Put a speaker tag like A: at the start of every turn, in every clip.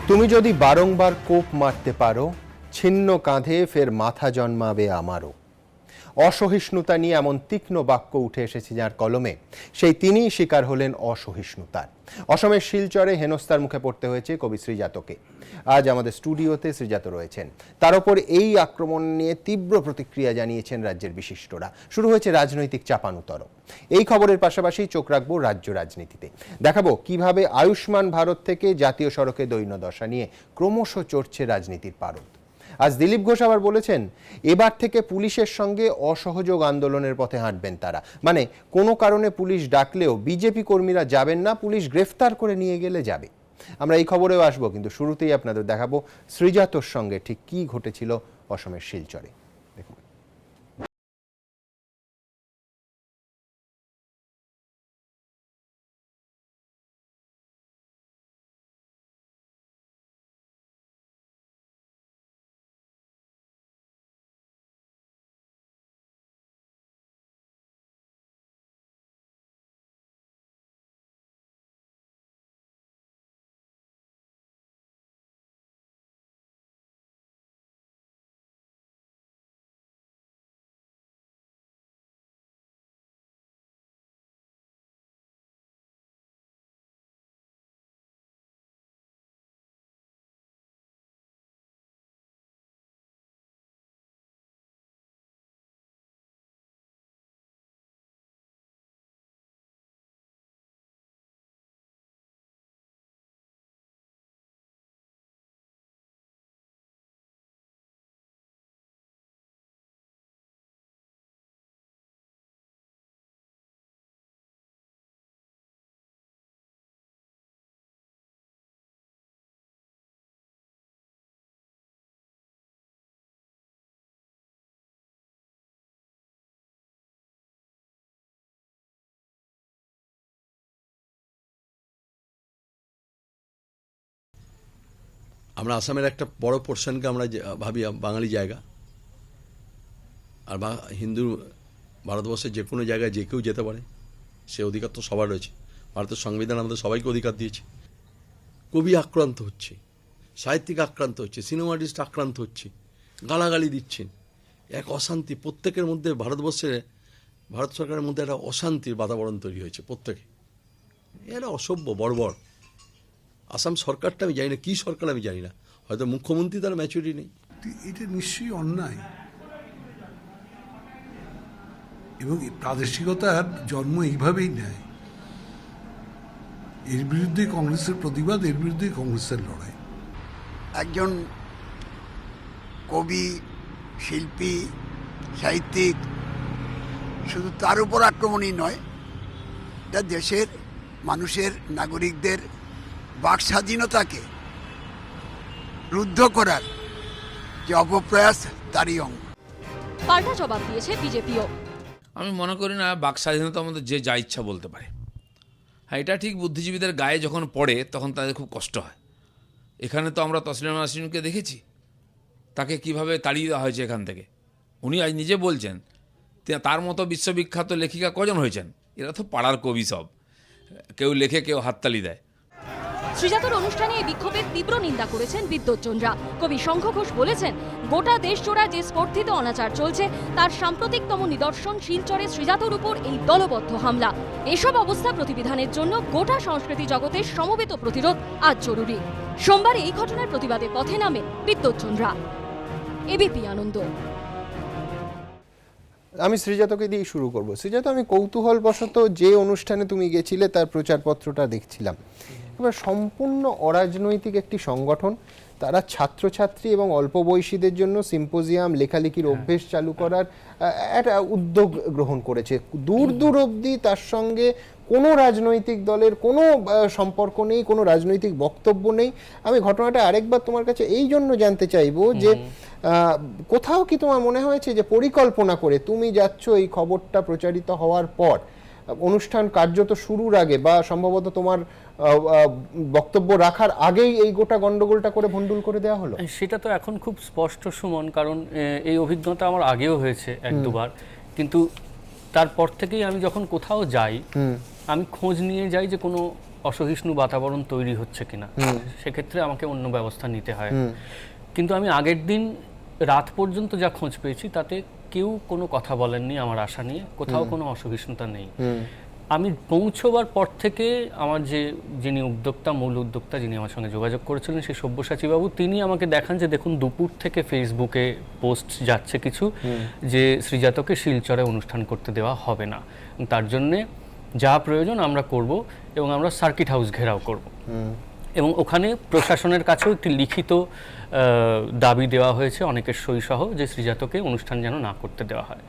A: তুমি যদি বারংবার কোপ মারতে পারো, ছিন্ন কাঁধে ফের মাথা জন্মাবে আমারও। অসহিষ্ণুতা নিয়ে এমন তীক্ষ্ণ বাক্য উঠে এসেছে যার কলমে, সেই তিনিই শিকার হলেন অসহিষ্ণুতার। অসমের শিলচরে হেনস্থার মুখে পড়তে হয়েছে কবি শ্রীজাতকে। আজ আমাদের স্টুডিওতে শ্রীজাত রয়েছেন। তার ওপর এই আক্রমণ নিয়ে তীব্র প্রতিক্রিয়া জানিয়েছেন রাজ্যের বিশিষ্টরা। শুরু হয়েছে রাজনৈতিক চাপানুতর। এই খবরের পাশাপাশি চোখ রাখবো রাজ্য রাজনীতিতে। দেখাবো কিভাবে আয়ুষ্মান ভারত থেকে জাতীয় সড়কে দৈন্যদশা নিয়ে ক্রমশ চড়ছে রাজনীতির পারদ। আজ দিলীপ ঘোষ আবার বলেছেন, এবার থেকে পুলিশের সঙ্গে অসহযোগ আন্দোলনের পথে হাঁটবেন তারা। মানে কোনো কারণে পুলিশ ডাকলেও বিজেপি কর্মীরা যাবেন না, পুলিশ গ্রেফতার করে নিয়ে গেলে যাবে। আমরা এই খবরেও আসবো, কিন্তু শুরুতেই আপনাদের দেখাবো শ্রীজাতর সঙ্গে ঠিক কি ঘটেছিল অসমের শিলচরে। দেখুন।
B: আমরা আসামের একটা বড় পোর্শনকে আমরা ভাবি বাঙালি জায়গা, আর হিন্দু ভারতবর্ষের যে কোনো জায়গায় যে কেউ যেতে পারে, সে অধিকার তো সবার রয়েছে। ভারতের সংবিধান আমাদের সবাইকে অধিকার দিয়েছে। কবি আক্রান্ত হচ্ছে, সাহিত্যিক আক্রান্ত হচ্ছে, সিনেমা আর্টিস্ট আক্রান্ত হচ্ছে, গালাগালি দিচ্ছেন, এক অশান্তি প্রত্যেকের মধ্যে। ভারত সরকারের মধ্যে একটা অশান্তির বাতাবরণ তৈরি হয়েছে প্রত্যেকে। এরা অসভ্য বর্বর। আসাম সরকারটা আমি জানি না, কি সরকার আমি জানি না, হয়তো মুখ্যমন্ত্রী তার ম্যাচুরিটি নেই।
C: এটা নিশ্চয়ই অন্যায়, এবং প্রাদেশিকতার জন্ম এইভাবেই নেয়। এর বিরুদ্ধে কংগ্রেসের প্রতিবাদ, এর বিরুদ্ধে কংগ্রেসের লড়াই।
D: একজন কবি, শিল্পী, সাহিত্যিক, শুধু তার উপর আক্রমণই নয়, এটা দেশের মানুষের, নাগরিকদের বাক স্বাধীনতাকে রুদ্ধ করার যে অপপ্রয়াস, তারই অঙ্গ।
E: পাল্টা জবাব দিয়েছে বিজেপিও।
F: আমি মনে করি না বাক স্বাধীনতার মধ্যে যে যা ইচ্ছা বলতে পারে। হ্যাঁ, এটা ঠিক, বুদ্ধিজীবীদের গায়ে যখন পড়ে তখন তাদের খুব কষ্ট হয়। এখানে তো আমরা তসলিমা নাসরিনকে দেখেছি, তাকে কিভাবে তাড়িয়ে দেওয়া হয়েছে এখান থেকে। উনি আজ নিজে বলছেন, তার মতো বিশ্ববিখ্যাত লেখিকা কজন হয়েছেন? এরা তো পাড়ার কবি সব, কেউ লেখে কেউ হাততালি দেয়।
E: শ্রীজাতর অনুষ্ঠানে এই বিক্ষোভের তীব্র নিন্দা করেছেন বিদ্যুৎচন্দ্রা। কবি শঙ্খ ঘোষ বলেছেন, গোটা দেশ জোড়া যে স্পর্ধিত অনাচার চলছে তার সাম্প্রতিকতম নিদর্শন শিলচরে শ্রীজাতর উপর এই দলবদ্ধ হামলা। এসব অবস্থা প্রতিবিধানের জন্য গোটা সংস্কৃতি জগতের সমবেত প্রতিরোধ আজ জরুরি। সোমবার এই ঘটনার প্রতিবাদে পথে নামেন বিদ্যুৎচন্দ্রা। এবিপি আনন্দ।
A: আমি শ্রীজাতকে দিয়ে শুরু করব। শ্রীজাত, আমি কৌতূহলবশত যে অনুষ্ঠানে তুমি গেছিলে তার প্রচারপত্রটা দেখছিলাম। এবার সম্পূর্ণ অরাজনৈতিক একটি সংগঠন, তারা ছাত্রছাত্রী এবং অল্প বয়সীদের জন্য সিম্পোজিয়াম, লেখালেখির অভ্যেস চালু করার একটা উদ্যোগ গ্রহণ করেছে। দূর দূর অবধি তার সঙ্গে কোনো রাজনৈতিক দলের কোনো সম্পর্ক নেই, কোনো রাজনৈতিক বক্তব্য নেই। আমি ঘটনাটা আরেকবার তোমার কাছে এই জন্য জানতে চাইবো যে কোথাও কি তোমার মনে হয়েছে যে পরিকল্পনা করে তুমি যাচ্ছ এই খবরটা প্রচারিত হওয়ার পর, অনুষ্ঠান কার্যত শুরুর আগে বা সম্ভবত তোমার বক্তব্য রাখার আগেই এই গোটা গন্ডগোলটা করে ভন্ডুল করে দেওয়া হলো?
G: সেটা তো এখন খুব স্পষ্ট, সুমন, কারণ এই অভিজ্ঞতা আমার আগেও হয়েছে এক দুবার। কিন্তু তারপর থেকেই আমি যখন কোথাও যাই, আমি খোঁজ নিয়ে যাই যে কোনো অসহিষ্ণু বাতাবরণ তৈরি হচ্ছে কিনা, সেক্ষেত্রে আমাকে অন্য ব্যবস্থা নিতে হয়। কিন্তু আমি আগের দিন রাত পর্যন্ত যা খোঁজ পেয়েছি তাতে কেউ কোনো কথা বলেননি আমার আশা নিয়ে, কোথাও কোনো অসহিষ্ণুতা নেই। আমি পৌঁছবার পর থেকে আমার যিনি মূল উদ্যোক্তা যিনি আমার সঙ্গে যোগাযোগ করেছিলেন, সেই সব্যসাচী বাবু, তিনি আমাকে দেখান যে দেখুন দুপুর থেকে ফেসবুকে পোস্ট যাচ্ছে কিছু যে শ্রীজাতকে শিলচরে অনুষ্ঠান করতে দেওয়া হবে না, তার জন্যে যা প্রয়োজন আমরা করব এবং আমরা সার্কিট হাউস ঘেরাও করব। এবং ওখানে প্রশাসনের কাছেও একটি লিখিত দাবি দেওয়া হয়েছে অনেকের সই সহ, যে শ্রীজাতকে অনুষ্ঠান যেন না করতে দেওয়া হয়।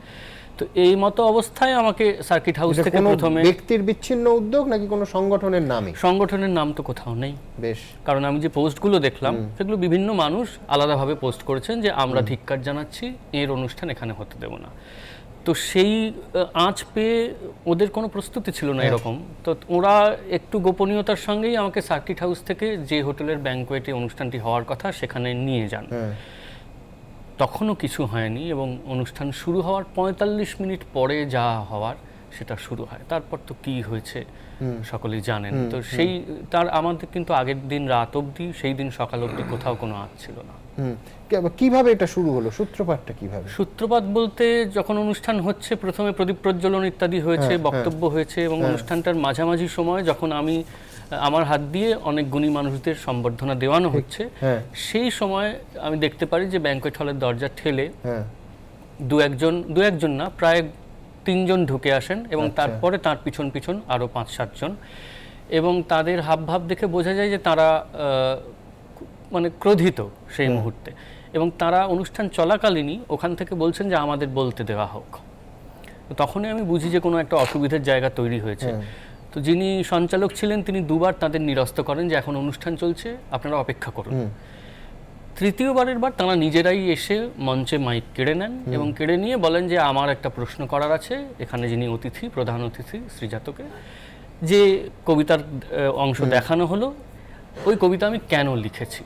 G: তো এই মতো অবস্থায় আমাকে সার্কিট হাউস থেকে প্রথমে,
A: ব্যক্তির বিচ্ছিন্ন উদ্যোগ নাকি কোনো সংগঠনের নামে?
G: সংগঠনের নাম তো কোথাও নেই।
A: বেশ,
G: কারণ আমি যে পোস্টগুলো দেখলাম সেগুলো বিভিন্ন মানুষ আলাদাভাবে পোস্ট করেছেন যে আমরা ধিক্কার জানাচ্ছি, এর অনুষ্ঠান এখানে হতে দেব না। তো সেই আঁচ পেয়ে ওদের কোনো প্রস্তুতি ছিল না এরকম, তো ওরা একটু গোপনীয়তার সঙ্গেই আমাকে সার্কিট হাউস থেকে যে হোটেলের ব্যাংকোয়েটে অনুষ্ঠানটি হওয়ার কথা সেখানে নিয়ে যান। তখনও কিছু হয়নি এবং অনুষ্ঠান শুরু হওয়ার ৪৫ মিনিট পরে যা হওয়ার সেটা শুরু হয়। তারপর তো কি হয়েছে সকলেই জানেন। তো সেই আমাদের কিন্তু আগের দিন রাত অবধি, সেই দিন সকাল অবধি কোথাও কোনো আঁচ ছিল না।
A: কিভাবে এটা শুরু হলো? সূত্রপাতটা কিভাবে?
G: সূত্রপাত বলতে, যখন অনুষ্ঠান হচ্ছে প্রথমে প্রদীপ প্রজ্বলন ইত্যাদি হয়েছে, বক্তব্য হয়েছে এবং অনুষ্ঠানটার মাঝামাঝি সময় যখন আমার হাত দিয়ে অনেক গুণী মানুষদের সম্বর্ধনা দেওয়ানো হচ্ছে, সেই সময় আমি দেখতে পারি যে ব্যাংকোয়েট হলের দরজা ঠেলে দু একজন না, প্রায় ৩ জন ঢুকে আসেন এবং তারপরে তার পিছন পিছন আরো ৫-৭ জন, এবং তাদের হাবভাব দেখে বোঝা যায় যে তারা মানে ক্রোধিত সেই মুহূর্তে, এবং তারা অনুষ্ঠান চলাকালীনই ওখান থেকে বলছেন যে আমাদের বলতে দেওয়া হোক। তখনই আমি বুঝি যে কোনো একটা অসুবিধার জায়গা তৈরি হয়েছে। তো যিনি সঞ্চালক ছিলেন তিনি দুবার তাদের নিরস্ত করেন যে এখন অনুষ্ঠান চলছে, আপনারা অপেক্ষা করুন। তৃতীয়বারের বার তারা নিজেরাই এসে মঞ্চে মাইক কেড়ে নেন এবং কেড়ে নিয়ে বলেন যে আমার একটা প্রশ্ন করার আছে এখানে যিনি প্রধান অতিথি শ্রীজাতকে, যে কবিতার অংশ দেখানো হলো, ওই কবিতা আমি কেন লিখেছি।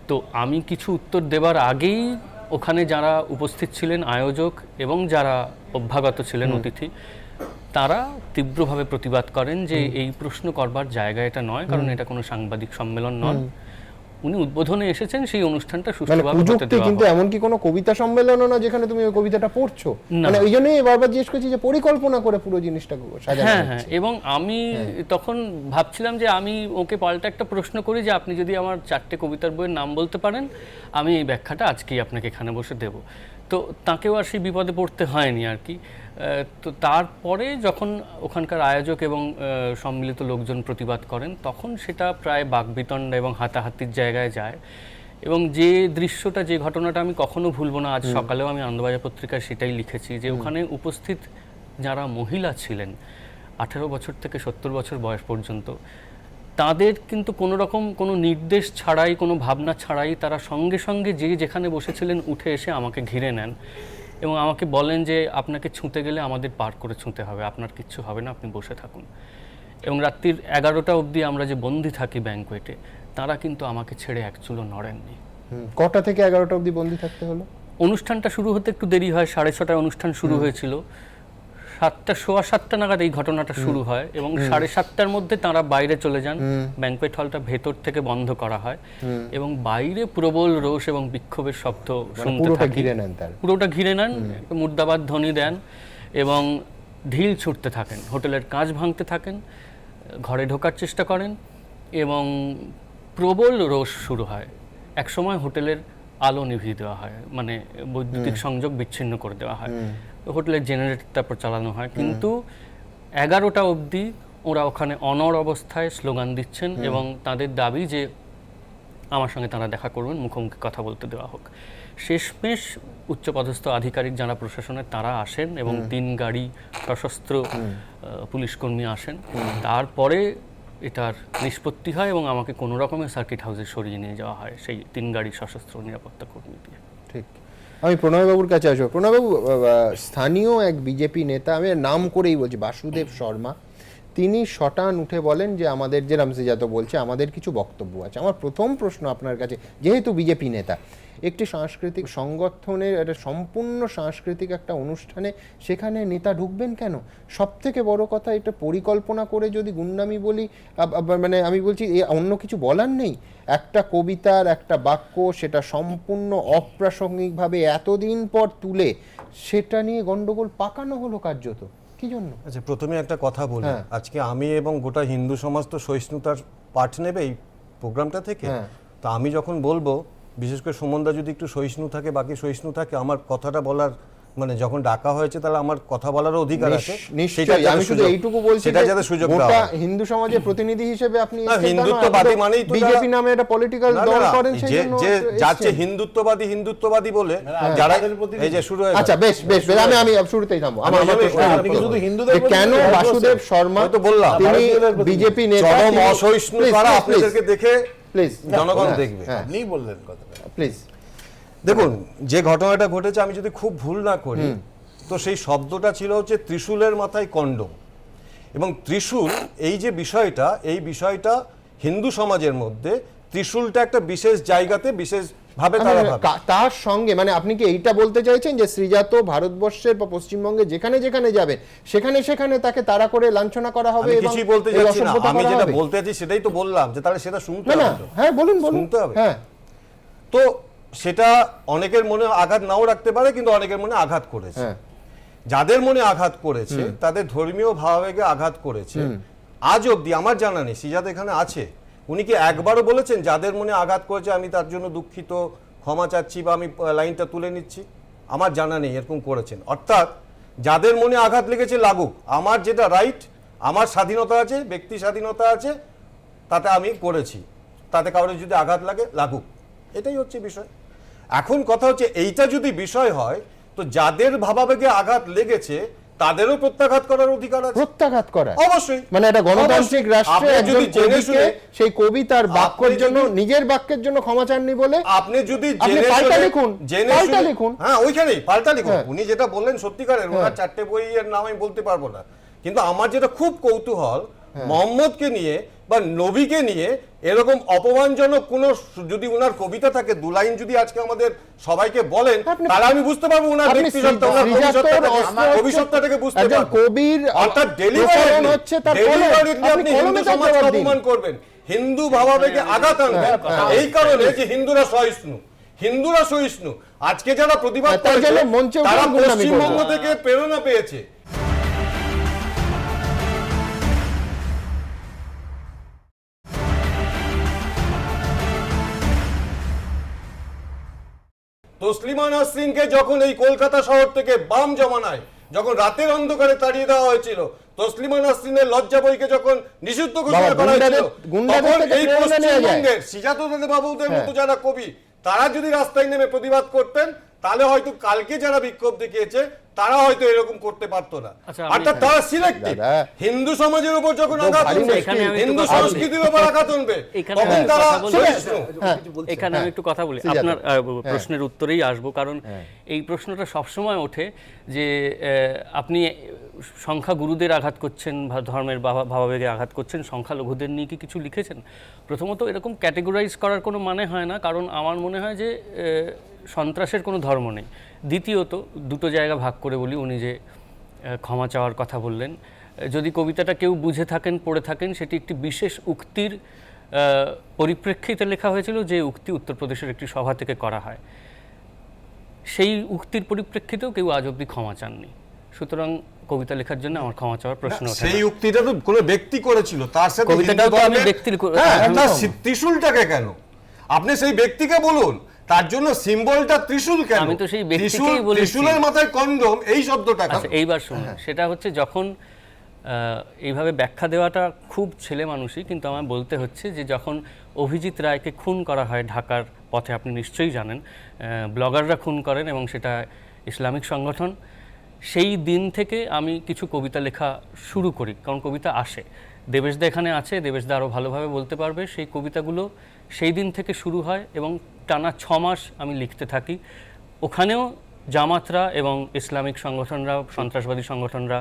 G: তো আমি কিছু উত্তর দেবার আগেই ওখানে যারা উপস্থিত ছিলেন আয়োজক এবং যারা অভ্যাগত ছিলেন অতিথি, তারা তীব্রভাবে প্রতিবাদ করেন যে এই প্রশ্ন করবার জায়গা এটা নয়, কারণ এটা কোনো সাংবাদিক সম্মেলন নয়। উনি উদ্বোধনে এসেছেন, সেই অনুষ্ঠানটা সুষ্ঠুভাবে হতে দেওয়া।
A: কিন্তু এমন কি কোনো কবিতা সম্মেলনও না যেখানে তুমি ওই কবিতাটা পড়ছো? মানে ওই জন্যই বারবার জিজ্ঞেস করছি যে পরিকল্পনা করে পুরো জিনিসটা সাজানো।
G: হ্যাঁ, এবং আমি তখন ভাবছিলাম যে আমি ওকে পাল্টা একটা প্রশ্ন করি যে আপনি যদি আমার 4টে কবিতার বইয়ের নাম বলতে পারেন, আমি এই ব্যাখ্যাটা আজকেই আপনাকে এখানে বসে দেব। তো তাকেও আর সেই বিপদে পড়তে হয়নি আর কি। তো তারপরে যখন ওখানকার আয়োজক এবং সম্মিলিত লোকজন প্রতিবাদ করেন, তখন সেটা প্রায় বাকবিতণ্ডা এবং হাতাহাতির জায়গায় যায়। এবং যে দৃশ্যটা, যে ঘটনাটা আমি কখনো ভুলবো না, আজ সকালেও আমি আনন্দবাজার পত্রিকায় সেটাই লিখেছি, যে ওখানে উপস্থিত যারা মহিলা ছিলেন 18 বছর থেকে 70 বছর বয়স পর্যন্ত, তাদের কিন্তু কোনো নির্দেশ ছাড়াই, কোনো ভাবনা ছাড়াই তারা সঙ্গে সঙ্গে যেখানে বসেছিলেন উঠে এসে আমাকে ঘিরে নেন এবং আমাকে বলেন যে আপনাকে ছুঁতে গেলে আমাদের পার করে ছুঁতে হবে, আপনার কিচ্ছু হবে না, আপনি বসে থাকুন। এবং রাত্রির 11টা অবধি আমরা যে বন্দি থাকি ব্যাংকোয়েটে, তারা কিন্তু আমাকে ছেড়ে এক চুলো নড়েননি।
A: কটা থেকে 11টা অবধি বন্দি থাকতে হলো?
G: অনুষ্ঠানটা শুরু হতে একটু দেরি হয়, 6:30টায় অনুষ্ঠান শুরু হয়েছিল, 7টা নাগাদ এই ঘটনাটা শুরু হয় এবং 7:30টার মধ্যে তারা বাইরে চলে যান। ব্যাংকোয়েট হলটা ভেতর থেকে বন্ধ করা হয় এবং বাইরে প্রবল রোষ এবং বিক্ষোভের শব্দ শুনতে থাকি। পুরোটা ঘিরে নেন, মুর্দাবাদ ধ্বনি দেন এবং ঢিল ছুটতে থাকেন, হোটেলের কাঁচ ভাঙতে থাকেন, ঘরে ঢোকার চেষ্টা করেন এবং প্রবল রোষ শুরু হয়। একসময় হোটেলের আলো নিভিয়ে দেওয়া হয়, মানে বৈদ্যুতিক সংযোগ বিচ্ছিন্ন করে দেওয়া হয়, হোটেলের জেনারেটর তারপর চালানো হয়। কিন্তু 11টা অবধি ওরা ওখানে অনড় অবস্থায় স্লোগান দিচ্ছেন এবং তাদের দাবি যে আমার সঙ্গে তারা দেখা করবেন, মুখোমুখি কথা বলতে দেওয়া হোক। শেষমেশ উচ্চপদস্থ আধিকারিক যারা প্রশাসনের, তারা আসেন এবং 3 গাড়ি সশস্ত্র পুলিশকর্মী আসেন। তারপরে এটার নিষ্পত্তি হয় এবং আমাকে কোনো রকমের সার্কিট হাউসে সরিয়ে নিয়ে যাওয়া হয় সেই 3 গাড়ি সশস্ত্র নিরাপত্তা কর্মী দিয়ে।
A: ঠিক। আমি প্রণয়বাবুর কাছে আসবো। প্রণয়বাবু, স্থানীয় এক বিজেপি নেতা, আমি নাম করেই বলছি, বাসুদেব শর্মা, তিনি শটান উঠে বলেন যে আমাদের, যে রামসিজাত বলছে, আমাদের কিছু বক্তব্য আছে। আমার প্রথম প্রশ্ন আপনার কাছে, যেহেতু বিজেপি নেতা, একটি সাংস্কৃতিক সংগঠনের একটা সম্পূর্ণ সাংস্কৃতিক একটা অনুষ্ঠানে সেখানে নেতা ঢুকবেন কেন? সব থেকে বড় কথা, এটা পরিকল্পনা করে যদি গুন্ডামি বলি, মানে আমি বলছি অন্য কিছু বলার নেই। একটা কবিতার একটা বাক্য, সেটা সম্পূর্ণ অপ্রাসঙ্গিকভাবে এতদিন পর তুলে সেটা নিয়ে গন্ডগোল পাকানো হলো কার্যত, কি জন্য?
H: আচ্ছা, প্রথমে একটা কথা বলি।
A: হ্যাঁ।
H: আজকে আমি এবং গোটা হিন্দু সমাজ তো সহিষ্ণুতার পাঠ নেবে এই প্রোগ্রামটা থেকে।
A: হ্যাঁ।
H: তো আমি যখন বলবো, বিশেষ করে সুমনদা যদি একটু সহিষ্ণু থাকে, বাকি সহিষ্ণু থাকে, আমার কথাটা বলার, মানে যখন ডাকা হয়েছে তাহলে আমার কথা বলারও অধিকার আছে।
A: নিশ্চয়ই, আমি শুধু এইটুকু বলছি
H: সেটা যাতে সুযোগ দেওয়া
A: গোটা
H: হয়।
A: হিন্দু সমাজের প্রতিনিধি হিসেবে আপনি
H: না, হিন্দুত্ববাদী মানেই তো
A: বিজেপি নামে একটা পলিটিক্যাল দল করেন, সেই
H: যে
A: জন্য
H: যে যাচ্ছে
A: এসছেন।
H: হিন্দুত্ববাদী বলে যারা, এই যে শুরু হয়ে
A: আচ্ছা, বেশ বেশ বেশ, আমি শুরুতেই থামবো। আমার প্রশ্ন,
H: আপনি কি শুধু হিন্দুদের
A: যে কেন বাসুদেব শর্মা,
H: হয়তো বললাম,
A: তিনি বিজেপি নেতা,
H: চরম অসহিষ্ণু তারা, আপনাদেরকে দেখে
A: প্লিজ
H: জনগণ দেখবে।
I: আপনিই বললেন কথাটা।
A: প্লিজ।
H: দেখুন, যে ঘটনাটা ঘটেছে, আমি যদি খুব ভুল না করি, তো সেই শব্দটা ছিল হচ্ছে ত্রিশূলের মাথায় কন্ডম। এবং ত্রিশূল, এই যে বিষয়টা, এই বিষয়টা হিন্দু সমাজের মধ্যে ত্রিশূলটা একটা বিশেষ জায়গাতে বিশেষভাবে তারা ভাবে।
A: তার সঙ্গে, মানে আপনি কি এইটা বলতে চাইছেন যে শ্রীজাত ভারতবর্ষের বা পশ্চিমবঙ্গে যেখানে যেখানে যাবে সেখানে সেখানে তাকে তাড়া করে লাঞ্ছনা করা হবে?
H: আমি কিছুই বলতে যাচ্ছি না, আমি যেটা বলতে চাচ্ছি সেটাই তো বললাম, যে তাহলে সেটা শুনতে হবে।
A: হ্যাঁ, বলুন বলুন।
H: শুনতে হবে।
A: হ্যাঁ,
H: তো সেটা অনেকের মনে আঘাত নাও রাখতে পারে, কিন্তু অনেকের মনে আঘাত করেছে।
A: হ্যাঁ।
H: যাদের মনে আঘাত করেছে তাদের ধর্মীয় ভাবাবেগে আঘাত করেছে। আজ অবধি আমার জানা নেই, সিজাত এখানে আছে, উনি কি একবারও বলেছেন যাদের মনে আঘাত করেছে আমি তার জন্য দুঃখিত, ক্ষমা চাচ্ছি, বা আমি লাইনটা তুলে নিচ্ছি? আমার জানা নেই এরকম করেছেন। অর্থাৎ যাদের মনে আঘাত লেগেছে লাগুক, আমার যেটা রাইট, আমার স্বাধীনতা আছে, ব্যক্তি স্বাধীনতা আছে, তাতে আমি করেছি, তাতে কারোর যদি আঘাত লাগে লাগুক, এটাই হচ্ছে বিষয়। এখন কথা হচ্ছে, এইটা যদি বিষয় হয়, তো যাদের ভাবাবেগে আঘাত লেগেছে তাদেরও প্রত্যাঘাত করার অধিকার আছে।
A: প্রত্যাঘাত করা
H: অবশ্যই,
A: মানে একটা গণতান্ত্রিক রাষ্ট্রে একজন কবিকে সেই কবিতার বাক্যের জন্য, নিজের বাক্যের জন্য ক্ষমা চাননি বলে
H: আপনি যদি
A: পাল্টা লিখুন, পাল্টা লিখুন।
H: হ্যাঁ, ওইখানেই পাল্টা লিখুন। উনি যেটা বললেন সত্যিকারের, ওনার 4টে বইয়ের নাম আমি বলতে পারবো না, কিন্তু আমার যেটা খুব কৌতূহল, মোহাম্মদকে নিয়ে বা নবীকে নিয়ে এরকম অপমানজনক কোন, যদি উনার কবিতা থাকে, 2 লাইন যদি আজকে আমাদের সবাইকে বলেন, তাহলে আমি বুঝতে পারবো উনার ব্যক্তিসত্তা, উনার ভবিষ্যৎটাকে বুঝতে পারবো।
A: কবির
H: অর্থাৎ
A: ডেলিভারি হচ্ছে তার
H: আপনি হিন্দু সমাজকে অপমান করবেন, হিন্দু ভাবাবেগে আঘাত আনবেন, এই কারণে যে হিন্দুরা সহিষ্ণু। আজকে যারা প্রতিবাদ করেছে তারা পশ্চিমবঙ্গ থেকে প্রেরণা পেয়েছে। তসলিমা নাসরিনকে যখন এই কলকাতা শহর থেকে বাম জমানায়, যখন রাতের অন্ধকারে তাড়িয়ে দেওয়া হয়েছিল, তসলিমা নাসরিনের লজ্জা বইকে যখন নিষিদ্ধ ঘোষণা করা হয়েছিল, তখন এই পশ্চিমবঙ্গের সিজাত বাবুদের মতো যারা কবি, তারা যদি রাস্তায় নেমে প্রতিবাদ করতেন, তাহলে হয়তো কালকে যারা বিক্ষোভ দেখিয়েছে তারা হয়তো এরকম করতে পারতো না। অর্থাৎ তারা সিলেক্টিভ। হিন্দু সমাজের উপর যখন আঘাত হবে, হিন্দু সংস্কৃতির উপর আঘাত হবে, তখন তারা সহিষ্ণু।
G: এখানে আমি একটু কথা বলি, আপনার প্রশ্নের উত্তরেই আসবো, কারণ এই প্রশ্নটা সবসময় ওঠে যে আপনি সংখ্যাগুরুদের আঘাত করছেন, ধর্মের ভাবাবেগে আঘাত করছেন, সংখ্যালঘুদের নিয়ে কি কিছু লিখেছেন? প্রথমত, এরকম ক্যাটেগরাইজ করার কোনো মানে হয় না, কারণ আমার মনে হয় যে সন্ত্রাসের কোনো ধর্ম নেই। দ্বিতীয়ত, দুটো জায়গা ভাগ করে বলি, উনি যে ক্ষমা চাওয়ার কথা বললেন, যদি কবিতাটা কেউ বুঝে থাকেন, পড়ে থাকেন, সেটি একটি বিশেষ উক্তির পরিপ্রেক্ষিতে লেখা হয়েছিল, যে উক্তি উত্তরপ্রদেশের একটি সভা থেকে করা হয়। সেই উক্তির পরিপ্রেক্ষিতেও কেউ আজ অবধি ক্ষমা চাননি। সুতরাং কবিতা লেখার জন্য আমার ক্ষমা চাওয়ার প্রশ্ন ওঠে না।
H: সেই উক্তিটা তো কোনো ব্যক্তি করেছিল, তার সাথে
G: কবিতাটাও তো আমি ব্যক্তির,
H: ত্রিশূলটাকে কেন আপনি সেই ব্যক্তিকে বলুন, তার জন্য সিম্বলটা ত্রিশূল কেন?
G: আমি তো সেই ব্যক্তিকেই বলেছি।
H: ত্রিশূলের মাথায় কন্ডম, এই শব্দটা।
G: আচ্ছা, এইবার শুনুন, সেটা হচ্ছে যখন এইভাবে ব্যাখ্যা দেওয়াটা খুব ছেলে মানুষই, কিন্তু আমার বলতে হচ্ছে যে যখন অভিজিৎ রায়কে খুন করা হয় ঢাকার পথে, আপনি নিশ্চয়ই জানেন, ব্লগাররা খুন করেন এবং সেটা ইসলামিক সংগঠন, সেই দিন থেকে আমি কিছু কবিতা লেখা শুরু করি, কারণ কবিতা আসে। দেবেশদা এখানে আছে, দেবেশদা আরও ভালোভাবে বলতে পারবে। সেই কবিতাগুলো সেই দিন থেকে শুরু হয় এবং টানা 6 মাস আমি লিখতে থাকি। ওখানেও জামাতরা এবং ইসলামিক সংগঠনরা, সন্ত্রাসবাদী সংগঠনরা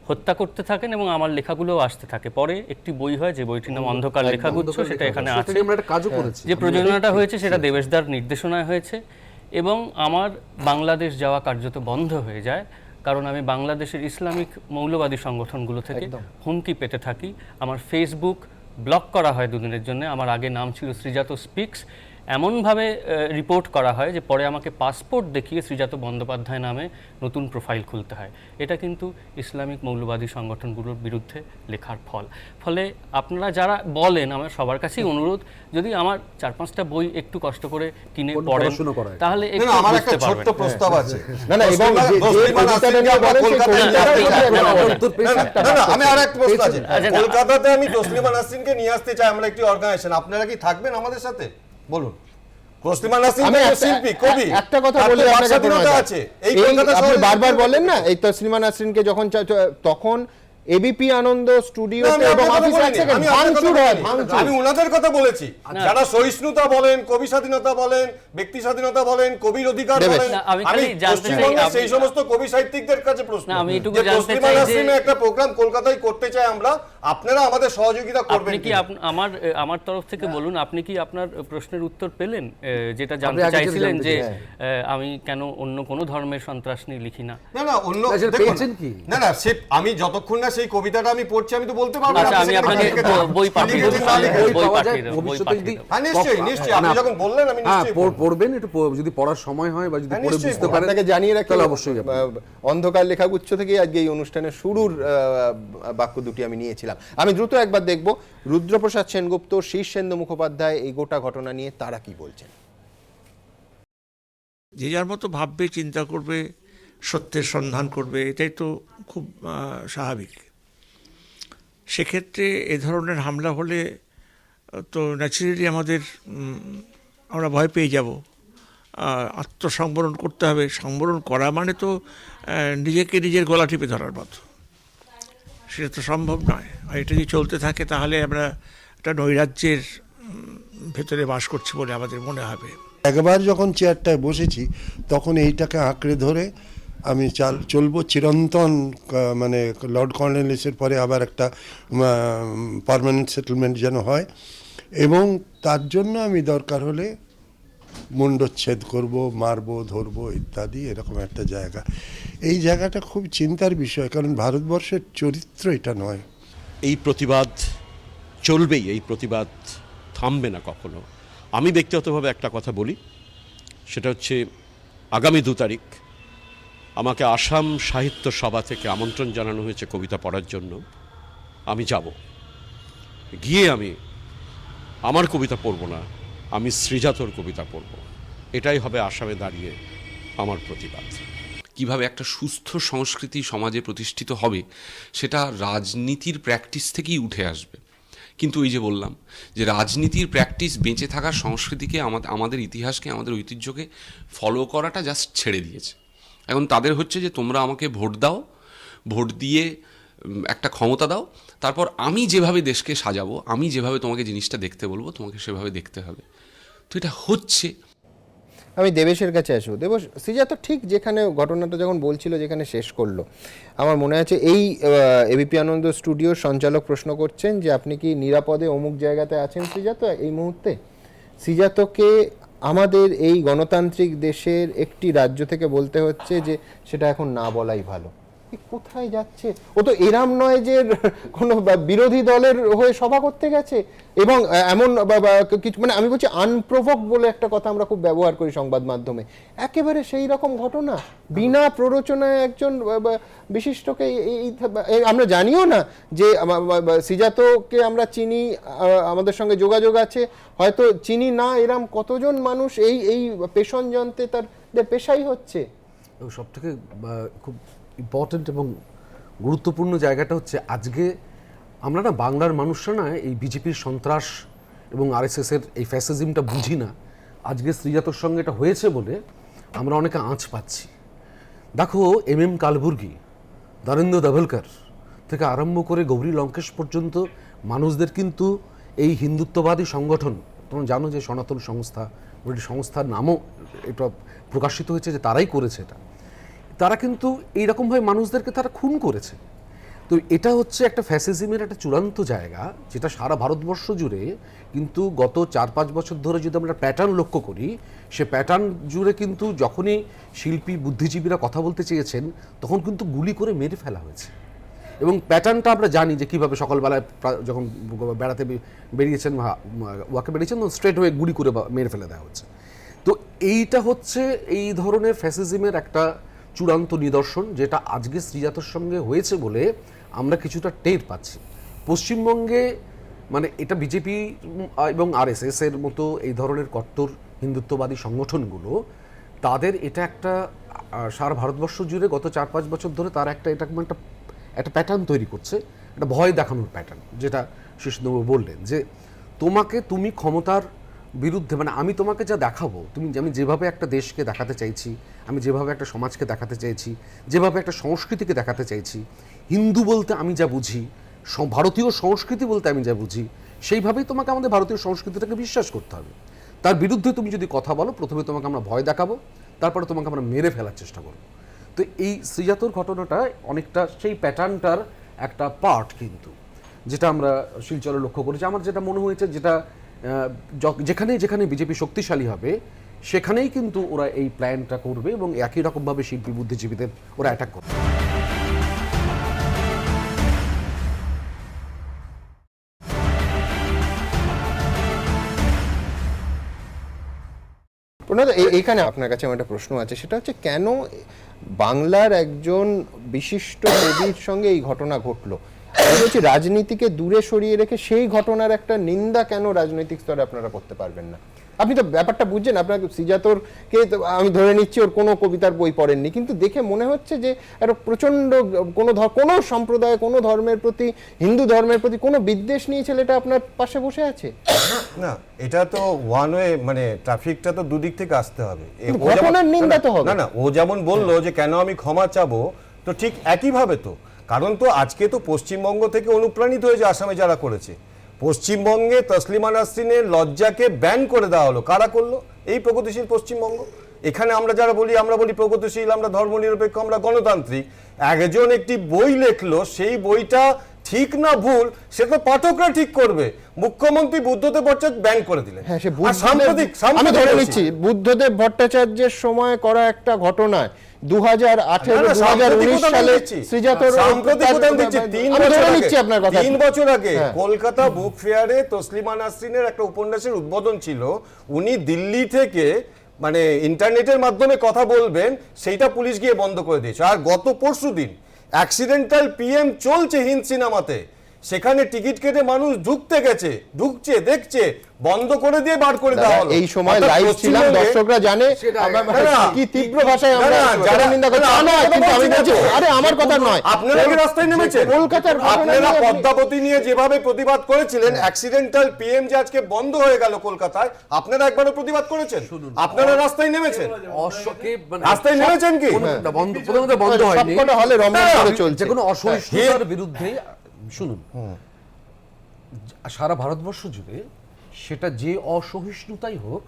G: হত্যা করতে থাকেন এবং আমার লেখাগুলোও আসতে থাকে। পরে একটি বই হয়, যে বইটির নাম অন্ধকার লেখাগুচ্ছ, সেটা এখানে আছে।
I: আমরা একটা কাজও করেছি,
G: যে প্রযোজনাটা হয়েছে সেটা দেবেশদার নির্দেশনায় হয়েছে, এবং আমার বাংলাদেশ যাওয়া কার্যত বন্ধ হয়ে যায়, কারণ আমি বাংলাদেশের ইসলামিক মৌলবাদী সংগঠনগুলো থেকে হুমকি পেতে থাকি। আমার ফেসবুক ব্লক করা হয় দুদিনের জন্য। আমার আগে নাম ছিল শ্রীজাত স্পিক্স, এমনভাবে রিপোর্ট করা হয় যে পরে আমাকে পাসপোর্ট দেখিয়ে শ্রীজাত বন্দ্যোপাধ্যায় নামে নতুন প্রোফাইল খুলতে হয়। এটা কিন্তু ইসলামিক মৌলবাদী সংগঠনগুলোর বিরুদ্ধে লেখার ফলে আপনারা যারা বলেন, আমার সবার কাছেই অনুরোধ, যদি আমার 4-5টা বই একটু কষ্ট করে কিনে পড়েন তাহলে একটু
H: আমার একটা
G: বুঝতে
H: ছোট্ট
G: পারবেন।
H: প্রস্তাব আছে।
A: না না, এবং যে কবিতাটা নিয়ে বলেন সেই কবিতাটা
H: আমি আর একটা প্রশ্ন আছে। কলকাতাতে আমি তসলিমা নাসরিনকে নিয়ে আসতে চাই, আমরা একটি অর্গানাইজেশন, আপনারা কি থাকবেন আমাদের সাথে? বলুন। তসলিমা নাসরিন
A: আমি
H: শিল্পী, কবি,
A: একটা কথা বলি আপনাকে,
H: স্বাধীনতা আছে এই
A: এই
H: কলকাতা
A: আপনি
H: শহরে।
A: বারবার বলেন না, এই তসলিমা নাসরিনকে যখন তখন এবিপি আনন্দ স্টুডিওতে এবং অফিসে থেকে ভাঙচুর হয়, ভাঙচুর।
H: আমি ওনাদের কথা বলেছি, যারা সহিষ্ণুতা বলেন, কবি স্বাধীনতা বলেন, ব্যক্তি স্বাধীনতা বলেন, কবির অধিকার বলেন,
G: আমি খালি জানতে চাই
H: পশ্চিমবঙ্গের সেই সমস্ত কবি সাহিত্যিকদের কাছে প্রশ্ন,
G: না, আমি এটুকু
H: যে
G: জানতে
H: তসলিমা
G: চাই যে
H: নাসরিনের একটা প্রোগ্রাম কলকাতায় করতে চাই আমরা, আপনারা আমাদের সহযোগিতা করবেন
G: আপনি কি
H: কিনা?
G: আমার তরফ থেকে বলুন, আপনি কি আপনার প্রশ্নের উত্তর পেলেন? যেটা জানতে চাইছিলেন যে আমি কেন অন্য কোনো ধর্মের সন্ত্রাস নিয়ে লিখি না।
H: না না, অন্য
I: পেয়েছেন কি?
H: না না, সে আমি যতক্ষণ না সেই কবিতাটা আমি পড়ছি আমি তো বলতে পারবো না।
G: আচ্ছা, আমি আপনাকে বই পাঠিয়ে দেব, বই পাঠিয়ে দেব, বই পাঠিয়ে দেব।
H: হ্যাঁ নিশ্চয়ই নিশ্চয়ই, আপনি যখন বললেন আমি
I: হ্যাঁ
H: নিশ্চয়ই
I: পড়বেন, একটু যদি পড়ার সময় হয় বা যদি
H: হ্যাঁ,
I: পড়ে
H: নিশ্চয়ই
I: বুঝতে পারেন
A: আপনাকে জানিয়ে রাখি,
I: তাহলে অবশ্যই যাবেন।
A: অন্ধকার লেখাগুচ্ছ থেকে আজকে এই অনুষ্ঠানের শুরুর বাক্য দুটি আমি নিয়েছিলাম। আমি দ্রুত একবার দেখব রুদ্রপ্রসাদ সেনগুপ্ত, শীর্ষেন্দু মুখোপাধ্যায় এই গোটা ঘটনা নিয়ে তারা কি বলছেন।
J: যে যার মতো ভাববে, চিন্তা করবে, সত্যের সন্ধান করবে, এটাই তো খুব স্বাভাবিক। সেক্ষেত্রে এ ধরনের হামলা হলে তো ন্যাচারালি আমরা ভয় পেয়ে যাব, আত্মসংবরণ করতে হবে। সংবরণ করা মানে তো নিজেকে নিজের গলা টিপে ধরার মতো, সেটা তো সম্ভব নয়। আর এটা যদি চলতে থাকে তাহলে আমরা একটা নৈরাজ্যের ভেতরে বাস করছি বলে আমাদের মনে হবে।
K: একবার যখন চেয়ারটায় বসেছি তখন এইটাকে আঁকড়ে ধরে আমি চলবো চিরন্তন, মানে লর্ড কর্নওয়ালিসের পরে আবার একটা পার্মানেন্ট সেটেলমেন্ট যেন হয়, এবং তার জন্য আমি দরকার হলে মুণ্ডচ্ছেদ করব, মারবো, ধরবো ইত্যাদি, এরকম একটা জায়গা। এই জায়গাটা খুব চিন্তার বিষয়, কারণ ভারতবর্ষের চরিত্র এটা নয়।
L: এই প্রতিবাদ চলবেই, এই প্রতিবাদ থামবে না কখনো। আমি ব্যক্তিগতভাবে একটা কথা বলি, সেটা হচ্ছে আগামী 2 তারিখ আমাকে আসাম সাহিত্য সভা থেকে আমন্ত্রণ জানানো হয়েছে কবিতা পড়ার জন্য। আমি যাব, গিয়ে আমি আমার কবিতা পড়ব না, আমি শ্রীজাতর কবিতা পড়ব। এটাই হবে আসামে দাঁড়িয়ে আমার প্রতিবাদ।
M: কিভাবে একটা সুস্থ সংস্কৃতি সমাজে প্রতিষ্ঠিত হবে সেটা রাজনীতির প্র্যাকটিস থেকেই উঠে আসবে। কিন্তু ওই যে বললাম যে রাজনীতির প্র্যাকটিস বেঁচে থাকার সংস্কৃতিকে, আমাদের ইতিহাসকে, আমাদের ঐতিহ্যকে ফলো করাটা জাস্ট ছেড়ে দিয়েছে। এখন তাদের হচ্ছে যে তোমরা আমাকে ভোট দাও, ভোট দিয়ে একটা ক্ষমতা দাও, তারপর আমি যেভাবে দেশকে সাজাবো, আমি যেভাবে তোমাকে জিনিসটা দেখতে বলবো তোমাকে সেভাবে দেখতে হবে। তো এটা হচ্ছে।
A: আমি দেবেশের কাছে আসবো। দেবেশ, শ্রীজাত ঠিক যেখানে ঘটনাটা যখন বলছিল, যেখানে শেষ করলো, আমার মনে আছে এই এবিপি আনন্দ স্টুডিওর সঞ্চালক প্রশ্ন করছেন যে আপনি কি নিরাপদে অমুক জায়গাতে আছেন শ্রীজাত এই মুহূর্তে? শ্রীজাতকে আমাদের এই গণতান্ত্রিক দেশের একটি রাজ্য থেকে বলতে হচ্ছে যে সেটা এখন না বলাই ভালো। কোথায় যাচ্ছে ও? তো এরাম নয় যে কোনো বিরোধী দলের হয়ে সভা করতে গেছে, এবং এমন কিছু, মানে আমি বলছি আনপ্রভোক বলে একটা কথা আমরা খুব ব্যবহার করি সংবাদ মাধ্যমে, একেবারে সেই রকম ঘটনা, বিনা প্ররোচনায় একজন বিশিষ্টকে আমরা জানিও না যে শ্রীজাতকে আমরা চিনি, আমাদের সঙ্গে যোগাযোগ আছে, হয়তো চিনি না এরম কতজন মানুষ এই পেশন যন্ত্রে তাদের পেশাই হচ্ছে।
I: সব থেকে খুব ইম্পর্টেন্ট এবং গুরুত্বপূর্ণ জায়গাটা হচ্ছে আজকে আমরা না, বাংলার মানুষরা না এই বিজেপির সন্ত্রাস এবং আরএসএসের এই ফ্যাসিজমটা বুঝি না। আজকে শ্রীজাতর সঙ্গে এটা হয়েছে বলে আমরা অনেকে আঁচ পাচ্ছি। দেখো, এম কালবুর্গি, নরেন্দ্র দাভোলকর থেকে আরম্ভ করে গৌরী লঙ্কেশ পর্যন্ত মানুষদের কিন্তু এই হিন্দুত্ববাদী সংগঠন, তোমরা জানো যে সনাতন সংস্থা, সংস্থার নামও এটা প্রকাশিত হয়েছে যে তারাই করেছে এটা, তারা কিন্তু এইরকমভাবে মানুষদেরকে তারা খুন করেছে। তো এটা হচ্ছে একটা ফ্যাসিজমের একটা চূড়ান্ত জায়গা, যেটা সারা ভারতবর্ষ জুড়ে কিন্তু গত 4-5 বছর ধরে যদি আমরা প্যাটার্ন লক্ষ্য করি, সে প্যাটার্ন জুড়ে কিন্তু যখনই শিল্পী বুদ্ধিজীবীরা কথা বলতে চেয়েছেন তখন কিন্তু গুলি করে মেরে ফেলা হয়েছে। এবং প্যাটার্নটা আমরা জানি যে কীভাবে সকালবেলায় যখন বেড়াতে বেরিয়েছেন, ওয়াকে বেরিয়েছেন, তখন স্ট্রেট হয়ে গুলি করে মেরে ফেলে দেওয়া হচ্ছে। তো এইটা হচ্ছে এই ধরনের ফ্যাসিজমের একটা চূড়ান্ত নিদর্শন, যেটা আজকে শ্রীজাতর সঙ্গে হয়েছে বলে আমরা কিছুটা টের পাচ্ছি। পশ্চিমবঙ্গে মানে এটা বিজেপি এবং আরএসএস এর মতো এই ধরনের কট্টর হিন্দুত্ববাদী সংগঠনগুলো, তাদের এটা একটা সারা ভারতবর্ষ জুড়ে গত 4-5 বছর ধরে তারা একটা প্যাটার্ন তৈরি করছে, একটা ভয় দেখানোর প্যাটার্ন, যেটা শিশুবাবু বললেন যে তুমি ক্ষমতার বিরুদ্ধে, মানে আমি তোমাকে যা দেখাবো, আমি যেভাবে একটা দেশকে দেখাতে চাইছি, আমি যেভাবে একটা সমাজকে দেখাতে চাইছি, যেভাবে একটা সংস্কৃতিকে দেখাতে চাইছি, হিন্দু বলতে আমি যা বুঝি, ভারতীয় সংস্কৃতি বলতে আমি যা বুঝি, সেইভাবেই তোমাকে আমাদের ভারতীয় সংস্কৃতিটাকে বিশ্বাস করতে হবে। তার বিরুদ্ধে তুমি যদি কথা বলো, প্রথমে তোমাকে আমরা ভয় দেখাবো, তারপরে তোমাকে আমরা মেরে ফেলার চেষ্টা করবো। তো এই শ্রীজাতর ঘটনাটা অনেকটা সেই প্যাটার্নটার একটা পার্ট, কিন্তু যেটা আমরা শিলচরে লক্ষ্য করেছি। আমার যেটা মনে হয়েছে, যেটা যেখানে যেখানে বিজেপি শক্তিশালী হবে সেখানেই কিন্তু ওরা এই প্ল্যানটা করবে এবং একই রকমভাবে শিল্পী বুদ্ধিজীবীদের ওরা অ্যাটাক করবে।
A: এইখানে আপনার কাছে আমার একটা প্রশ্ন আছে, সেটা হচ্ছে কেন বাংলার একজন বিশিষ্ট কবির সঙ্গে এই ঘটনা ঘটলো? বলছি রাজনীতিকে দূরে সরিয়ে রেখে সেই ঘটনার একটা নিন্দা কেন রাজনৈতিক স্তরে আপনারা করতে পারবেন না? আপনি তো ব্যাপারটা বুঝছেন, আপনার শ্রীজাতরকে আমি ধরে নিচ্ছি ওর কোনো কবিতার বই পড়েননি, কিন্তু দেখে মনে হচ্ছে যে একটা প্রচন্ড কোনো সম্প্রদায়, কোনো ধর্মের প্রতি, হিন্দু ধর্মের প্রতি কোনো বিদ্বেষ নিয়ে ছেলেটা আপনার পাশে বসে আছে।
H: না, এটা তো ওয়ান ওয়ে, মানে ট্রাফিকটা তো দুদিক থেকে আসতে হবে,
A: ঘটনার নিন্দা তো হবে।
H: না, ও যেমন বললো যে কেন আমি ক্ষমা চাবো, তো ঠিক একইভাবে তো, কারণ তো আজকে তো পশ্চিমবঙ্গ থেকে অনুপ্রাণিত হয়েছে আসামে যারা করেছে। পশ্চিমবঙ্গে তসলিমা নাসরিনের লজ্জাকে ব্যান করে দেওয়া হলো, কারা করলো? এই প্রগতিশীল পশ্চিমবঙ্গ। এখানে আমরা যারা বলি, আমরা বলি প্রগতিশীল, আমরা ধর্মনিরপেক্ষ, আমরা গণতান্ত্রিক। একজন একটি বই লেখলো, সেই বইটা ঠিক না ভুল সেটা পাঠকরা ঠিক করবে। মুখ্যমন্ত্রী বুদ্ধদেব ভট্টাচার্য ব্যান করে দিলেন।
A: হ্যাঁ, আমি ধরে নিচ্ছি বুদ্ধদেব ভট্টাচার্যের সময় করা একটা ঘটনায় 2018-2019 সালে শ্রীজাতর
H: 3 বছর আগে কলকাতা বুক ফেয়ারে তসলিমা নাসরিনের একটা উপন্যাসের উদ্বোধন ছিল। উনি দিল্লি থেকে মানে ইন্টারনেটের মাধ্যমে কথা বলবেন, সেইটা পুলিশ গিয়ে বন্ধ করে দিয়েছে। আর গত পরশুদিন অ্যাক্সিডেন্টাল পিএম চলছে হিন্দ সিনেমাতে, সেখানে টিকিট কেটে মানুষ ঢুকছে দেখছে, বন্ধ করে দিয়ে বার করে দেওয়া হলো।
A: এই সময় লাইভ ছিলাম, দর্শকরা জানে কি তীব্র ভাষায় আমরা যারা নিন্দা করছি। কিন্তু আমি বলছি, আরে আমার কথা নয়,
H: আপনারা কি রাস্তায় নেমেছেন?
A: কলকাতার
H: আপনারা পদ্মাবতী নিয়ে যেভাবে প্রতিবাদ করেছিলেন, অ্যাক্সিডেন্টাল পিএম যে আজকে বন্ধ হয়ে গেল কলকাতায়, আপনারা একবারও প্রতিবাদ করেছেন? আপনারা রাস্তায় নেমেছেন? রাস্তায় নেমেছেন কি?
I: বন্ধ হয়নি,
A: হলে রমজান করে চলছে।
I: যে কোনো অসহিষ্ণুতার বিরুদ্ধে শুনুন, সারা ভারতবর্ষ জুড়ে সেটা যে অসহিষ্ণুতাই হোক,